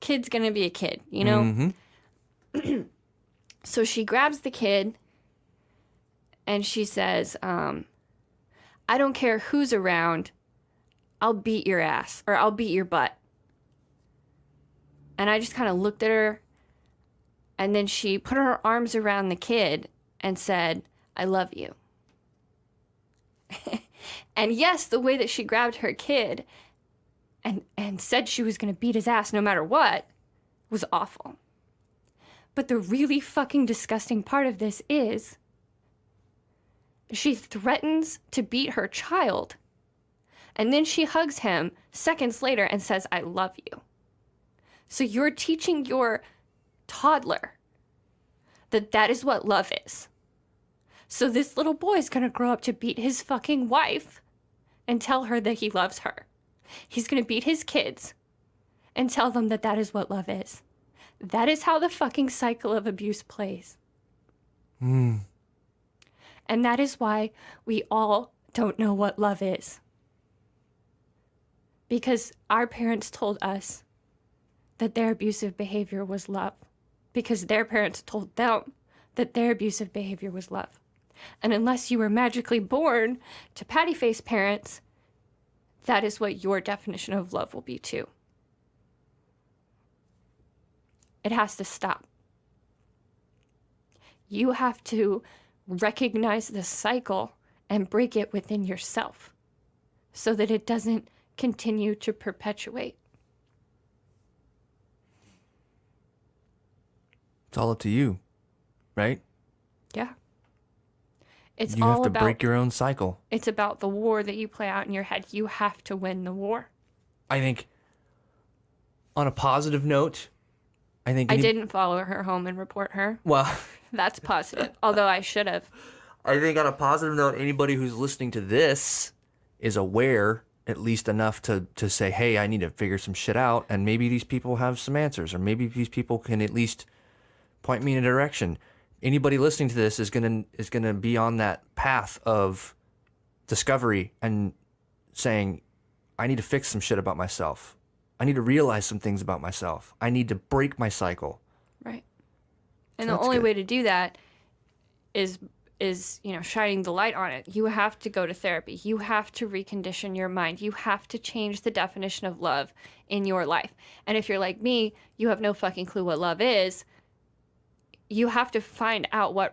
Kid's going to be a kid, you know? Mm-hmm. So she grabs the kid and she says, I don't care who's around. I'll beat your ass, or I'll beat your butt. And I just kind of looked at her, and then she put her arms around the kid and said, I love you. And yes, the way that she grabbed her kid and said she was going to beat his ass no matter what was awful. But the really fucking disgusting part of this is she threatens to beat her child, and then she hugs him seconds later and says, I love you. So you're teaching your toddler that that is what love is. So this little boy is going to grow up to beat his fucking wife and tell her that he loves her. He's going to beat his kids and tell them that that is what love is. That is how the fucking cycle of abuse plays. And that is why we all don't know what love is. Because our parents told us that their abusive behavior was love. Because their parents told them that their abusive behavior was love. And unless you were magically born to patty-faced parents, that is what your definition of love will be too. It has to stop. You have to recognize the cycle and break it within yourself so that it doesn't continue to perpetuate. It's all up to you, right? Yeah. It's you all have to about, break your own cycle. It's about the war that you play out in your head. You have to win the war. I think on a positive note, I didn't follow her home and report her. Well, That's positive, although I should have. I think on a positive note, anybody who's listening to this is aware at least enough to say, hey, I need to figure some shit out, and maybe these people have some answers, or maybe these people can at least point me in a direction. Anybody listening to this is gonna be on that path of discovery and saying, I need to fix some shit about myself. I need to realize some things about myself. I need to break my cycle. Right. And So the that's only good. way to do that is shining the light on it. You have to go to therapy. You have to recondition your mind. You have to change the definition of love in your life. And if you're like me, you have no fucking clue what love is. You have to find out what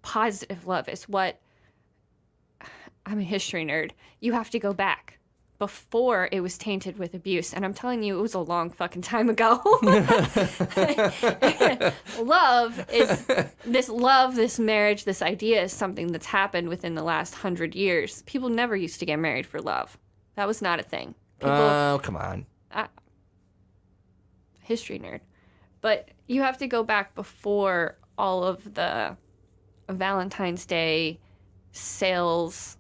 positive love is. I'm a history nerd. You have to go back before it was tainted with abuse. And I'm telling you, it was a long fucking time ago. This marriage, this idea is something that's happened within the last 100 years. People never used to get married for love. That was not a thing. Oh, come on. History nerd. But you have to go back before all of the Valentine's Day sales,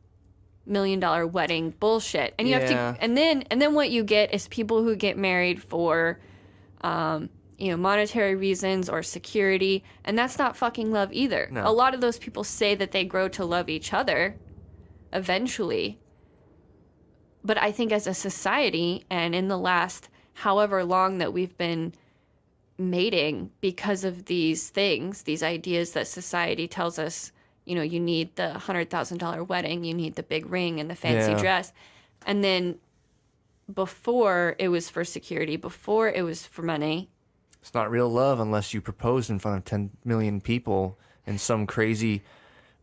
$1 million wedding bullshit. And you have to, and then what you get is people who get married for, monetary reasons or security. And that's not fucking love either. No. A lot of those people say that they grow to love each other eventually. But I think as a society, and in the last however long that we've been mating, because of these things, these ideas that society tells us, you need the $100,000 wedding, you need the big ring and the fancy dress. And then before it was for security, before it was for money. It's not real love unless you propose in front of 10 million people in some crazy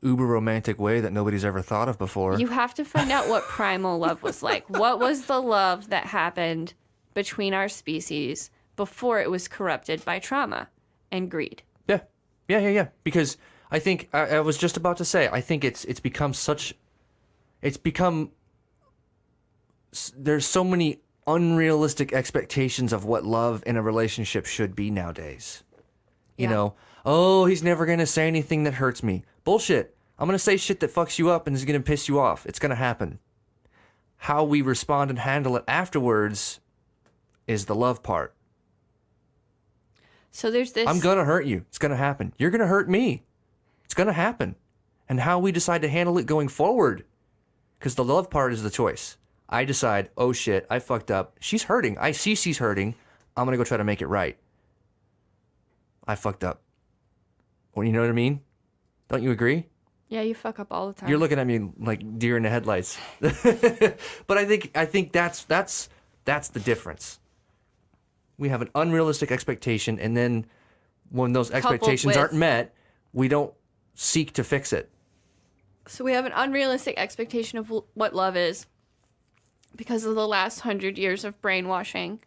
uber romantic way that nobody's ever thought of before. You have to find out what primal love was like. What was the love that happened between our species before it was corrupted by trauma and greed? Yeah. Because I think, I was just about to say, I think there's so many unrealistic expectations of what love in a relationship should be nowadays. You know, oh, he's never going to say anything that hurts me. Bullshit. I'm going to say shit that fucks you up and is going to piss you off. It's going to happen. How we respond and handle it afterwards is the love part. So there's this... I'm going to hurt you. It's going to happen. You're going to hurt me. It's going to happen. And how we decide to handle it going forward. Because the love part is the choice. I decide, oh shit, I fucked up. She's hurting. I see she's hurting. I'm going to go try to make it right. I fucked up. Well, you know what I mean? Don't you agree? Yeah, you fuck up all the time. You're looking at me like deer in the headlights. But I think that's the difference. We have an unrealistic expectation, and then when those expectations aren't met, we don't seek to fix it. So we have an unrealistic expectation of what love is because of the last 100 years of brainwashing.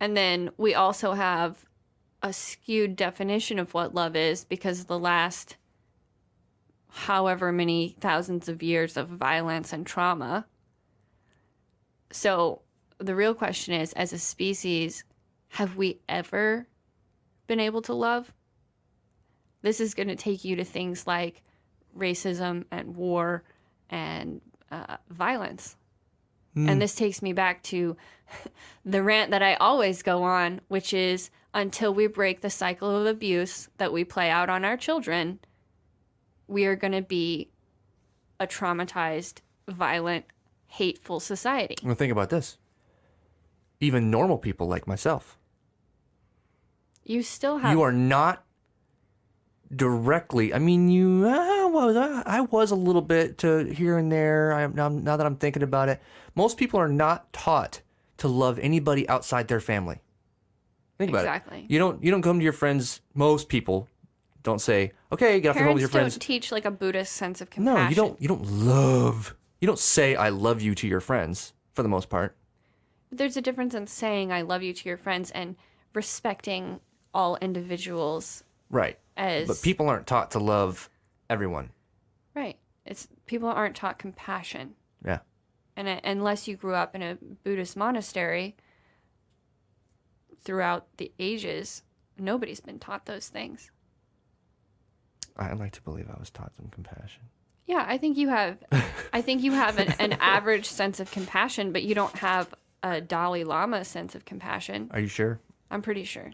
And then we also have a skewed definition of what love is because of the last however many thousands of years of violence and trauma. So the real question is, as a species, have we ever been able to love? This is going to take you to things like racism and war and violence. And this takes me back to the rant that I always go on, which is until we break the cycle of abuse that we play out on our children, we are going to be a traumatized, violent, hateful society. Well, think about this. Even normal people like myself. You still have... You are not directly... I mean, I was a little bit to here and there. Now that I'm thinking about it. Most people are not taught to love anybody outside their family. Think about it. Exactly. You don't come to your friends... Most people don't say, okay, get off the phone with your friends. Parents don't teach like a Buddhist sense of compassion. No, you don't love... You don't say, I love you to your friends, for the most part. There's a difference in saying I love you to your friends and respecting all individuals. Right. But people aren't taught to love everyone. Right. People aren't taught compassion. Yeah. And unless you grew up in a Buddhist monastery throughout the ages, nobody's been taught those things. I like to believe I was taught some compassion. Yeah, I think you have. I think you have an average sense of compassion, but you don't have a Dalai Lama sense of compassion. Are you sure? I'm pretty sure.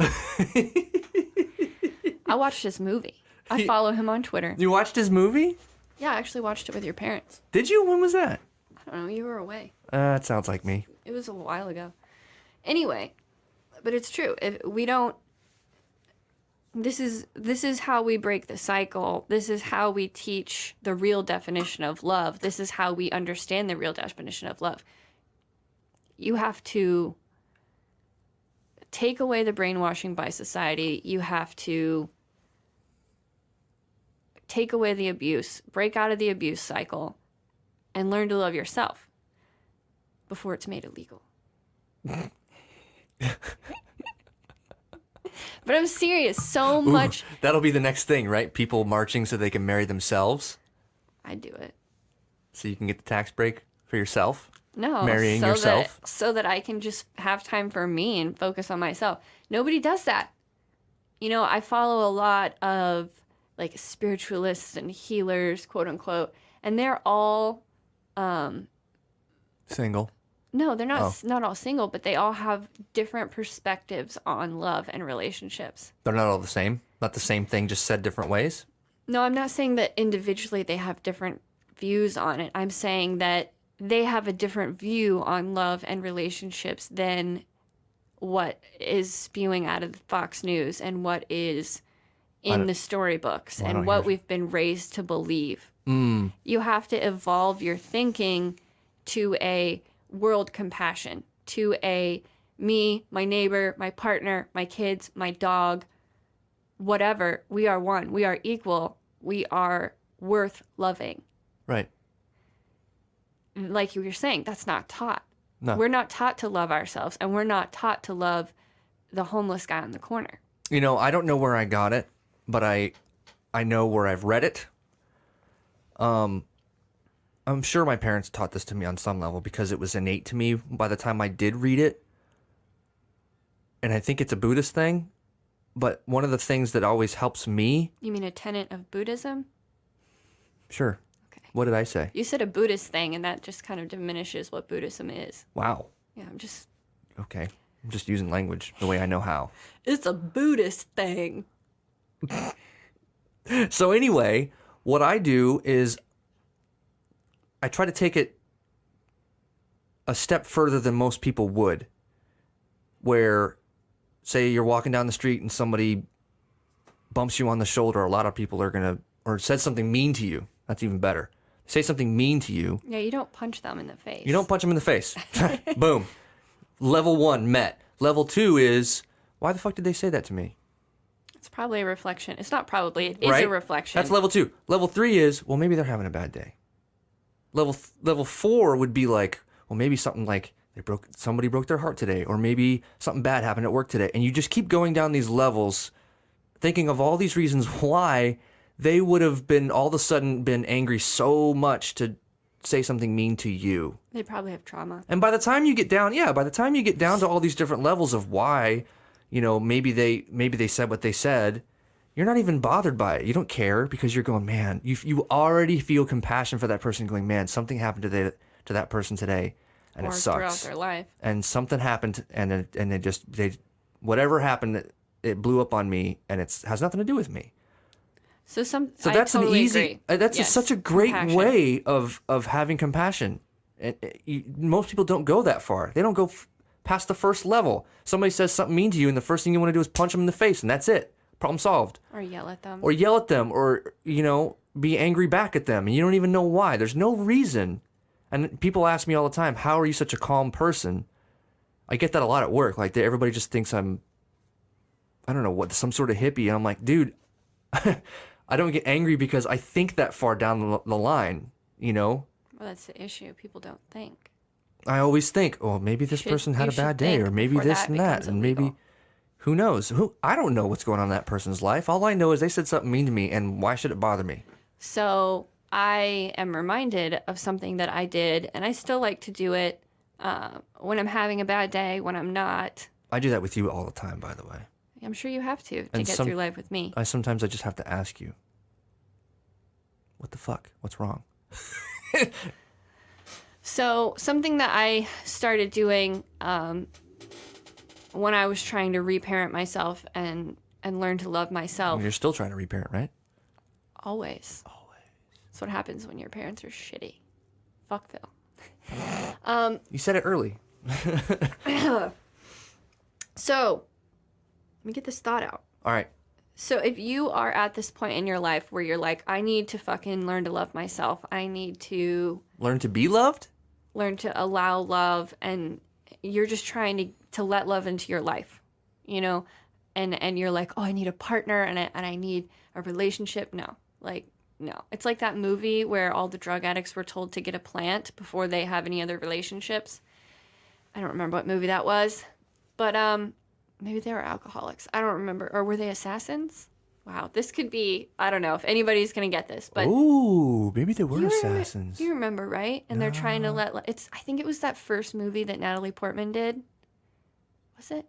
I watched his movie. I follow him on Twitter. You watched his movie? Yeah, I actually watched it with your parents. Did you? When was that? I don't know. You were away. That sounds like me. It was a while ago. Anyway, but it's true. If we don't. This is how we break the cycle. This is how we teach the real definition of love. This is how we understand the real definition of love. You have to take away the brainwashing by society. You have to take away the abuse, break out of the abuse cycle, and learn to love yourself. before it's made illegal. But I'm serious. So much. That'll be the next thing, right? People marching so they can marry themselves. I'd do it. So you can get the tax break for yourself. No, Marrying so yourself. so that I can just have time for me and focus on myself. Nobody does that. You know, I follow a lot of like spiritualists and healers, quote unquote, and they're all Single. no, they're not all single, but they all have different perspectives on love and relationships. They're not all the same. Not the same thing, just said different ways. No, I'm not saying that individually they have different views on it. I'm saying that they have a different view on love and relationships than what is spewing out of the Fox News and what is in the storybooks and what we've been raised to believe. You have to evolve your thinking to a world compassion, to a me, my neighbor, my partner, my kids, my dog, whatever. We are one. We are equal. We are worth loving. Right. Like you were saying, that's not taught. No. We're not taught to love ourselves, and we're not taught to love the homeless guy on the corner. You know, I don't know where I got it, but I know where I've read it. I'm sure my parents taught this to me on some level because it was innate to me by the time I did read it. And I think it's a Buddhist thing, but one of the things that always helps me... You mean a tenet of Buddhism? Sure. Okay. What did I say? You said a Buddhist thing, and that just kind of diminishes what Buddhism is. Wow. Yeah, I'm just... Okay. I'm just using language the way I know how. It's a Buddhist thing. So anyway, what I do is I try to take it a step further than most people would. Where, say you're walking down the street and somebody bumps you on the shoulder, a lot of people are going to, or says something mean to you. That's even better. Say something mean to you. Yeah, you don't punch them in the face. You don't punch them in the face. Boom. Level 1 met. Level 2 is, why the fuck did they say that to me? It's probably a reflection. It's not probably. It is Right? a reflection. That's level 2. Level 3 is, well, maybe they're having a bad day. Level 4 would be like, well, maybe something like somebody broke their heart today, or maybe something bad happened at work today. And you just keep going down these levels, thinking of all these reasons why they would have been all of a sudden been angry so much to say something mean to you. They probably have trauma. And by the time you get down to all these different levels of why, you know, maybe they said what they said, you're not even bothered by it. You don't care because you're going, man, you already feel compassion for that person, going, man, something happened to that person today, and Or it sucks. throughout their life. And something happened, and they whatever happened, it blew up on me, and it has nothing to do with me. So So that's totally an easy. agree. That's Yes, such a great compassion. way of having compassion. And most people don't go that far. They don't go past the first level. Somebody says something mean to you, and the first thing you want to do is punch them in the face, and that's it. Problem solved. Or yell at them. Or yell at them, or be angry back at them, and you don't even know why. There's no reason. And people ask me all the time, "How are you such a calm person?" I get that a lot at work. Like everybody just thinks I'm, I don't know what, some sort of hippie. And I'm like, dude, I don't get angry because I think that far down the line. Well, that's the issue. People don't think. I always think, oh, maybe this person had a bad day, or maybe this and that, and maybe, who knows? I don't know what's going on in that person's life. All I know is they said something mean to me, and why should it bother me? So I am reminded of something that I did, and I still like to do it when I'm having a bad day, when I'm not. I do that with you all the time, by the way. I'm sure you have to And get through life with me. Sometimes I just have to ask you, what the fuck? What's wrong? So something that I started doing when I was trying to reparent myself and learn to love myself. You're still trying to reparent, right? Always. That's what happens when your parents are shitty. Fuck Phil. You said it early. So, let me get this thought out. All right. So if you are at this point in your life where you're like, I need to fucking learn to love myself. I need to Learn to be loved? learn to allow love, and you're just trying to let love into your life, and you're like, oh, I need a partner and I need a relationship. No. It's like that movie where all the drug addicts were told to get a plant before they have any other relationships. I don't remember what movie that was, but maybe they were alcoholics. I don't remember. Or were they assassins? Wow, this could be, I don't know if anybody's going to get this, but Ooh, maybe they were assassins. you remember, right? And they're trying to I think it was that first movie that Natalie Portman did. Was it?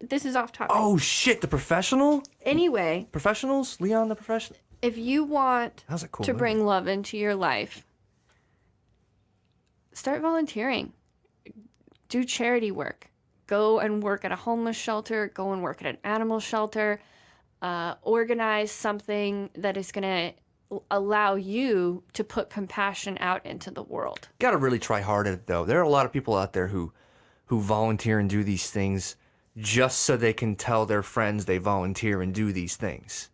This is off topic. Oh, shit, The Professional? Anyway. Professionals? Leon the Professional? If you want That was a cool to movie. bring love into your life, start volunteering. Do charity work. Go and work at a homeless shelter. Go and work at an animal shelter. Organize something that is going to allow you to put compassion out into the world. Got to really try hard at it, though. There are a lot of people out there who volunteer and do these things just so they can tell their friends they volunteer and do these things.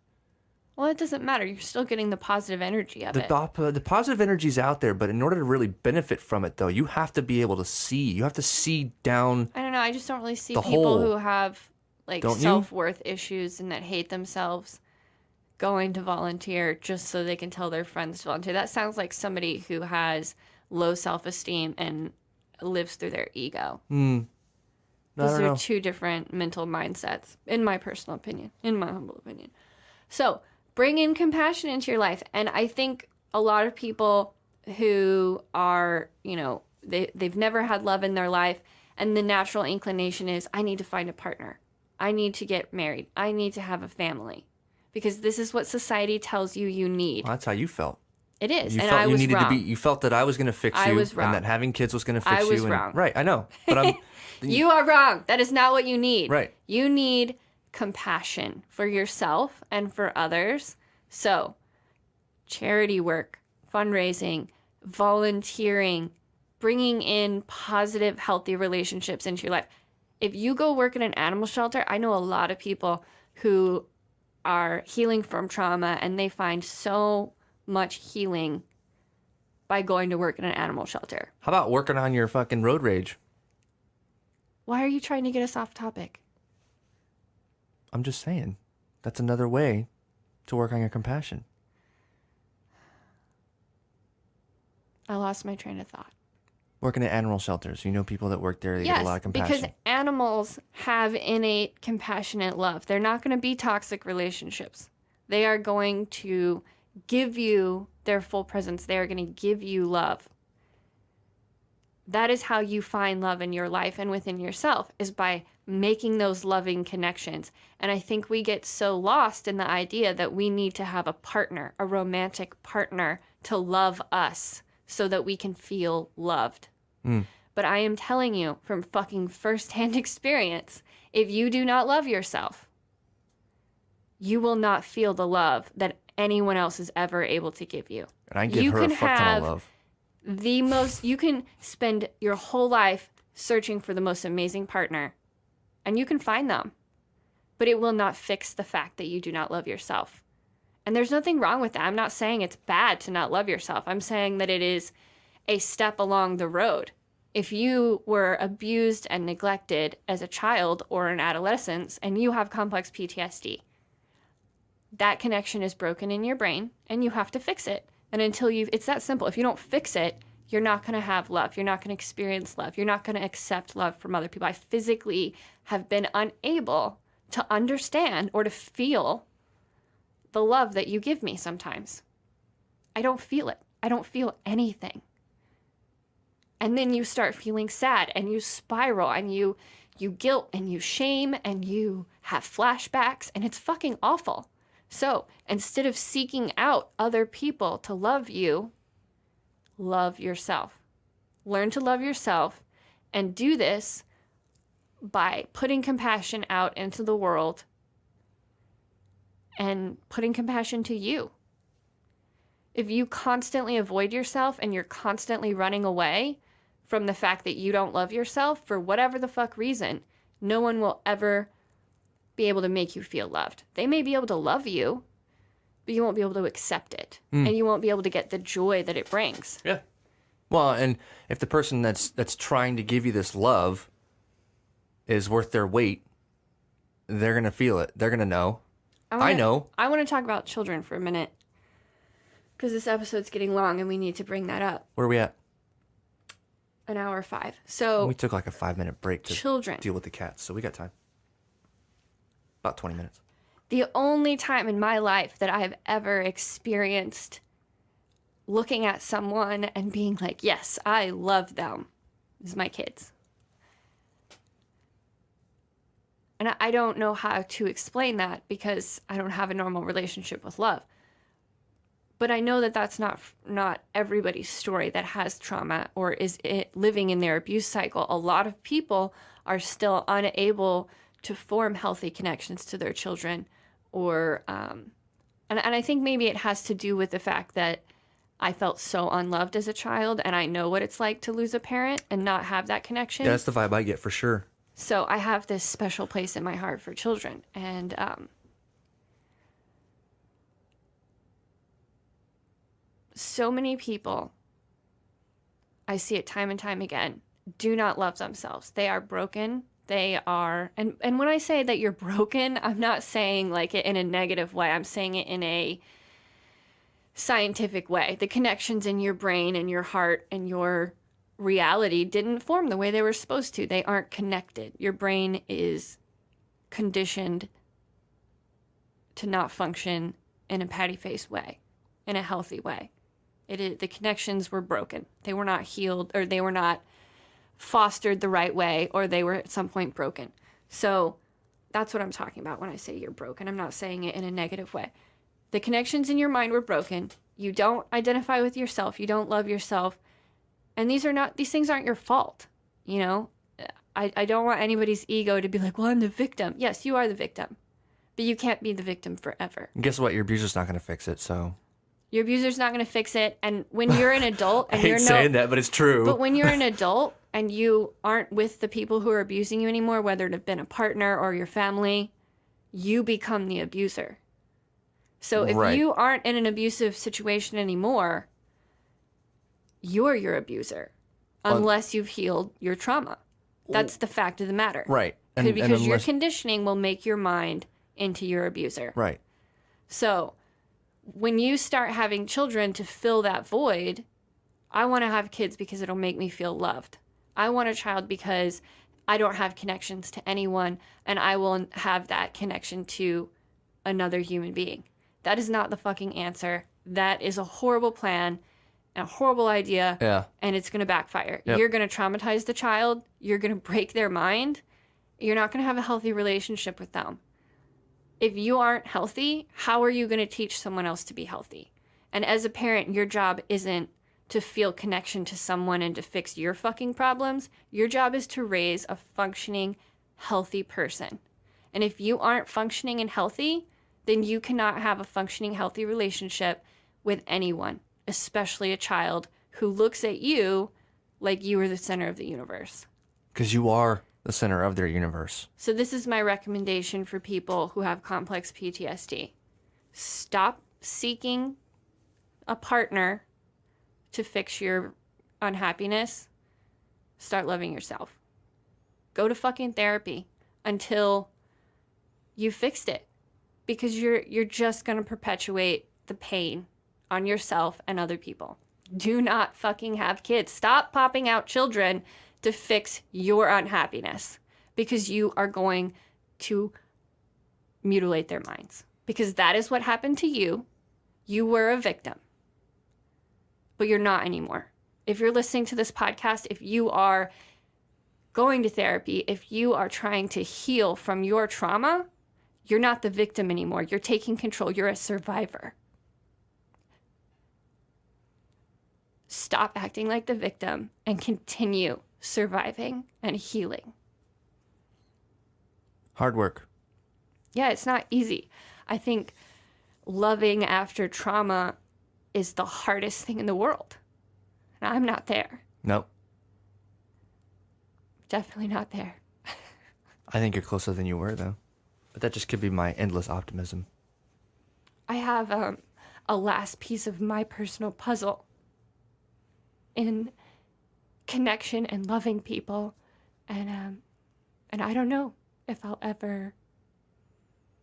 Well, it doesn't matter. You're still getting the positive energy of it. The positive energy's out there, but in order to really benefit from it, though, you have to be able to see. You have to see down. I don't know. I just don't really see the people whole. who have like Don't you? self-worth issues and that hate themselves going to volunteer just so they can tell their friends to volunteer. That sounds like somebody who has low self-esteem and lives through their ego. Those are two different mental mindsets, in my personal opinion, in my humble opinion. So bring in compassion into your life. And I think a lot of people who are, they've never had love in their life, and the natural inclination is, I need to find a partner. I need to get married. I need to have a family. Because this is what society tells you you need. Well, that's how you felt. It is. You and felt I you was needed wrong. to be. You felt that I was going to fix I you, was wrong. and that having kids was going to fix I you. was and, wrong. Right, I know, but I'm You are wrong. That is not what you need. Right. You need compassion for yourself and for others. So, charity work, fundraising, volunteering, bringing in positive, healthy relationships into your life. If you go work in an animal shelter, I know a lot of people who are healing from trauma, and they find so much healing by going to work in an animal shelter. How about working on your fucking road rage? Why are you trying to get us off topic? I'm just saying. That's another way to work on your compassion. I lost my train of thought. Working at animal shelters. You know people that work there, they get a lot of compassion. Because animals have innate compassionate love. They're not going to be toxic relationships. They are going to give you their full presence. They are going to give you love. That is how you find love in your life and within yourself, is by making those loving connections. And I think we get so lost in the idea that we need to have a partner, a romantic partner, to love us so that we can feel loved. But I am telling you from fucking firsthand experience, if you do not love yourself, you will not feel the love that anyone else is ever able to give you. And I give her a fuck ton of love. You can spend your whole life searching for the most amazing partner, and you can find them, but it will not fix the fact that you do not love yourself. And there's nothing wrong with that. I'm not saying it's bad to not love yourself. I'm saying that it is a step along the road. If you were abused and neglected as a child or an adolescent and you have complex PTSD, that connection is broken in your brain and you have to fix it. And it's that simple. If you don't fix it, you're not going to have love. You're not going to experience love. You're not going to accept love from other people. I physically have been unable to understand or to feel the love that you give me sometimes. I don't feel it. I don't feel anything. And then you start feeling sad and you spiral and you guilt and you shame and you have flashbacks, and it's fucking awful. So instead of seeking out other people to love you, love yourself. Learn to love yourself, and do this by putting compassion out into the world and putting compassion to you. If you constantly avoid yourself and you're constantly running away from the fact that you don't love yourself for whatever the fuck reason, no one will ever be able to make you feel loved. They may be able to love you, but you won't be able to accept it. And you won't be able to get the joy that it brings. Yeah. Well, and if the person that's trying to give you this love is worth their weight, they're going to feel it. They're going to know. I know. I want to talk about children for a minute, because this episode's getting long and we need to bring that up. Where are we at? An hour 5. So We took like a 5-minute break to children. deal with the cats, so we got time. About 20 minutes. The only time in my life that I've ever experienced looking at someone and being like, yes, I love them, is my kids. And I don't know how to explain that because I don't have a normal relationship with love. But I know that that's not everybody's story that has trauma or is living in their abuse cycle. A lot of people are still unable to form healthy connections to their children, or and I think maybe it has to do with the fact that I felt so unloved as a child, and I know what it's like to lose a parent and not have that connection. Yeah, that's the vibe I get for sure. So I have this special place in my heart for children, and so many people, I see it time and time again, do not love themselves. They are broken. They are, and when I say that you're broken, I'm not saying like it in a negative way. I'm saying it in a scientific way. The connections in your brain and your heart and your reality didn't form the way they were supposed to. They aren't connected. Your brain is conditioned to not function in a patty-faced way, in a healthy way. The connections were broken. They were not healed, or they were not fostered the right way, or they were at some point broken. So that's what I'm talking about when I say you're broken. I'm not saying it in a negative way. The connections in your mind were broken. You don't identify with yourself. You don't love yourself. And these things aren't your fault. You know, I don't want anybody's ego to be like, well, I'm the victim. Yes, you are the victim, but you can't be the victim forever. And guess what? Your abuser's not going to fix it, so. Your abuser's not going to fix it. And when you're an adult, and I hate saying that, but it's true. But when you're an adult and you aren't with the people who are abusing you anymore, whether it have been a partner or your family, you become the abuser. So if you aren't in an abusive situation anymore, you're your abuser, unless you've healed your trauma. That's the fact of the matter. Right. Because your conditioning will make your mind into your abuser. Right. So when you start having children to fill that void, I want to have kids because it'll make me feel loved. I want a child because I don't have connections to anyone, and I will have that connection to another human being. That is not the fucking answer. That is a horrible plan, a horrible idea, and it's going to backfire. Yep. You're going to traumatize the child. You're going to break their mind. You're not going to have a healthy relationship with them. If you aren't healthy, how are you going to teach someone else to be healthy? And as a parent, your job isn't to feel connection to someone and to fix your fucking problems. Your job is to raise a functioning, healthy person. And if you aren't functioning and healthy, then you cannot have a functioning, healthy relationship with anyone, especially a child who looks at you like you are the center of the universe. Because you are the center of their universe. So this is my recommendation for people who have complex PTSD. Stop seeking a partner to fix your unhappiness. Start loving yourself. Go to fucking therapy until you fixed it, because you're just going to perpetuate the pain on yourself and other people. Do not fucking have kids. Stop popping out children to fix your unhappiness, because you are going to mutilate their minds, because that is what happened to you. You were a victim, but you're not anymore. If you're listening to this podcast, if you are going to therapy, if you are trying to heal from your trauma, you're not the victim anymore. You're taking control. You're a survivor. Stop acting like the victim and continue surviving and healing. Hard work. Yeah, it's not easy. I think loving after trauma is the hardest thing in the world. And I'm not there. Nope. Definitely not there. I think you're closer than you were, though. But that just could be my endless optimism. I have a last piece of my personal puzzle in connection and loving people, and I don't know if I'll ever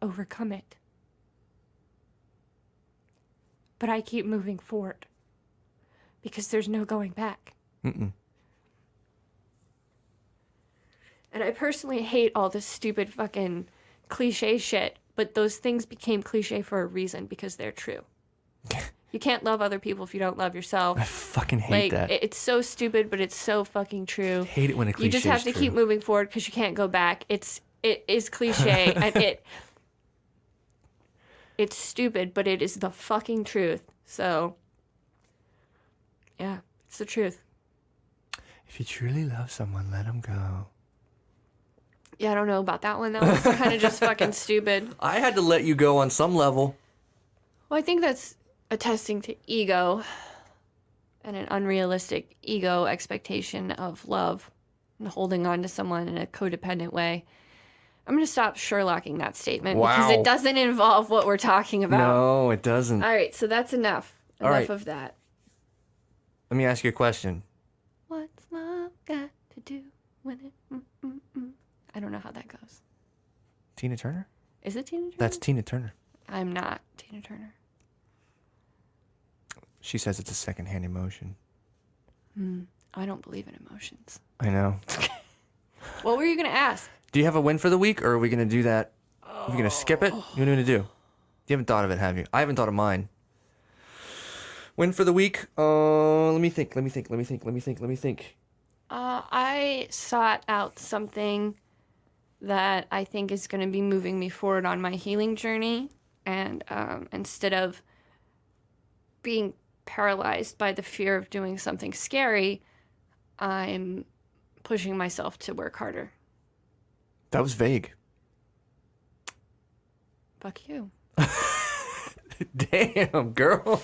overcome it, but I keep moving forward because there's no going back. And I personally hate all this stupid fucking cliche shit, but those things became cliche for a reason because they're true. You can't love other people if you don't love yourself. I fucking hate that. It's so stupid, but it's so fucking true. I hate it when a cliche is You just have to true. keep moving forward because you can't go back. It is cliche and it's stupid, but it is the fucking truth. So, yeah, it's the truth. If you truly love someone, let them go. Yeah, I don't know about that one. That was kind of just fucking stupid. I had to let you go on some level. Well, I think that's attesting to ego and an unrealistic ego expectation of love and holding on to someone in a codependent way. I'm going to stop Sherlocking that statement because Wow. it doesn't involve what we're talking about. No, it doesn't. All right, so that's enough. All Enough right. of that. Let me ask you a question. What's love got to do with it? I don't know how that goes. Tina Turner? Is it Tina Turner? That's Tina Turner. I'm not Tina Turner. She says it's a secondhand emotion. I don't believe in emotions. I know. What were you going to ask? Do you have a win for the week, or are we going to do that? Are we going to skip it? What are we going to do? You haven't thought of it, have you? I haven't thought of mine. Win for the week? Let me think. I sought out something that I think is going to be moving me forward on my healing journey. And instead of being paralyzed by the fear of doing something scary, I'm pushing myself to work harder. That was vague. Fuck you. Damn, girl.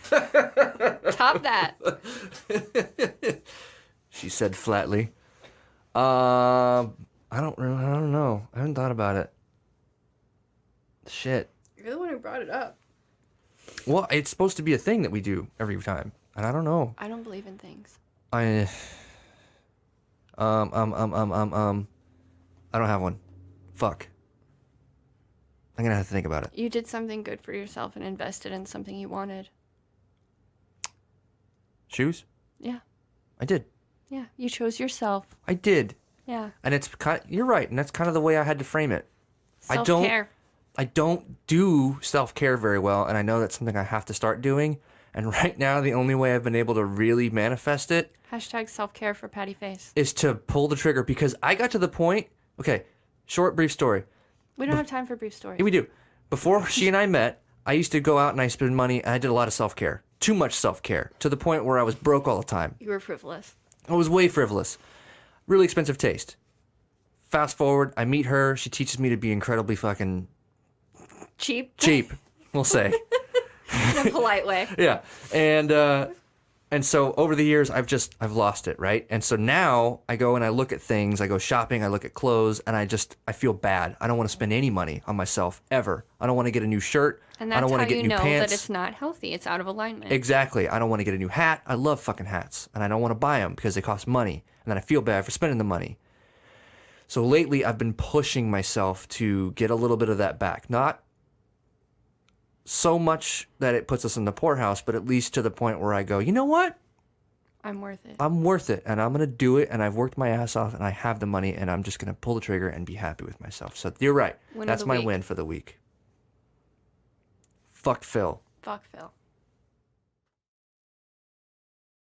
Top that. She said flatly. I don't know. I haven't thought about it. Shit. You're the one who brought it up. Well, it's supposed to be a thing that we do every time, and I don't know. I don't believe in things. I don't have one. Fuck. I'm gonna have to think about it. You did something good for yourself and invested in something you wanted. Shoes? Yeah. I did. Yeah. You chose yourself. I did. Yeah. And it's kind you're right, and that's kind of the way I had to frame it. Self-care. I don't do self-care very well, and I know that's something I have to start doing. And right now, the only way I've been able to really manifest it Hashtag self-care for Patty Face. is to pull the trigger, because I got to the point, okay, short, brief story. We don't have time for brief stories. Yeah, we do. Before she and I met, I used to go out and I spend money, and I did a lot of self-care. Too much self-care, to the point where I was broke all the time. You were frivolous. I was way frivolous. Really expensive taste. Fast forward, I meet her. She teaches me to be incredibly fucking Cheap. cheap, we'll say. In a polite way. Yeah. And so over the years, I've lost it, right? And so now I go and I look at things, I go shopping, I look at clothes, and I feel bad. I don't want to spend any money on myself, ever. I don't want to get a new shirt. And I that's don't want how to get you new know pants. that it's not healthy. It's out of alignment. Exactly. I don't want to get a new hat. I love fucking hats, and I don't want to buy them because they cost money, and then I feel bad for spending the money. So lately, I've been pushing myself to get a little bit of that back. Not so much that it puts us in the poorhouse, but at least to the point where I go, you know what? I'm worth it. I'm worth it, and I'm going to do it, and I've worked my ass off, and I have the money, and I'm just going to pull the trigger and be happy with myself. So you're right. Win of That's the my week. win for the week. Fuck Phil. Fuck Phil.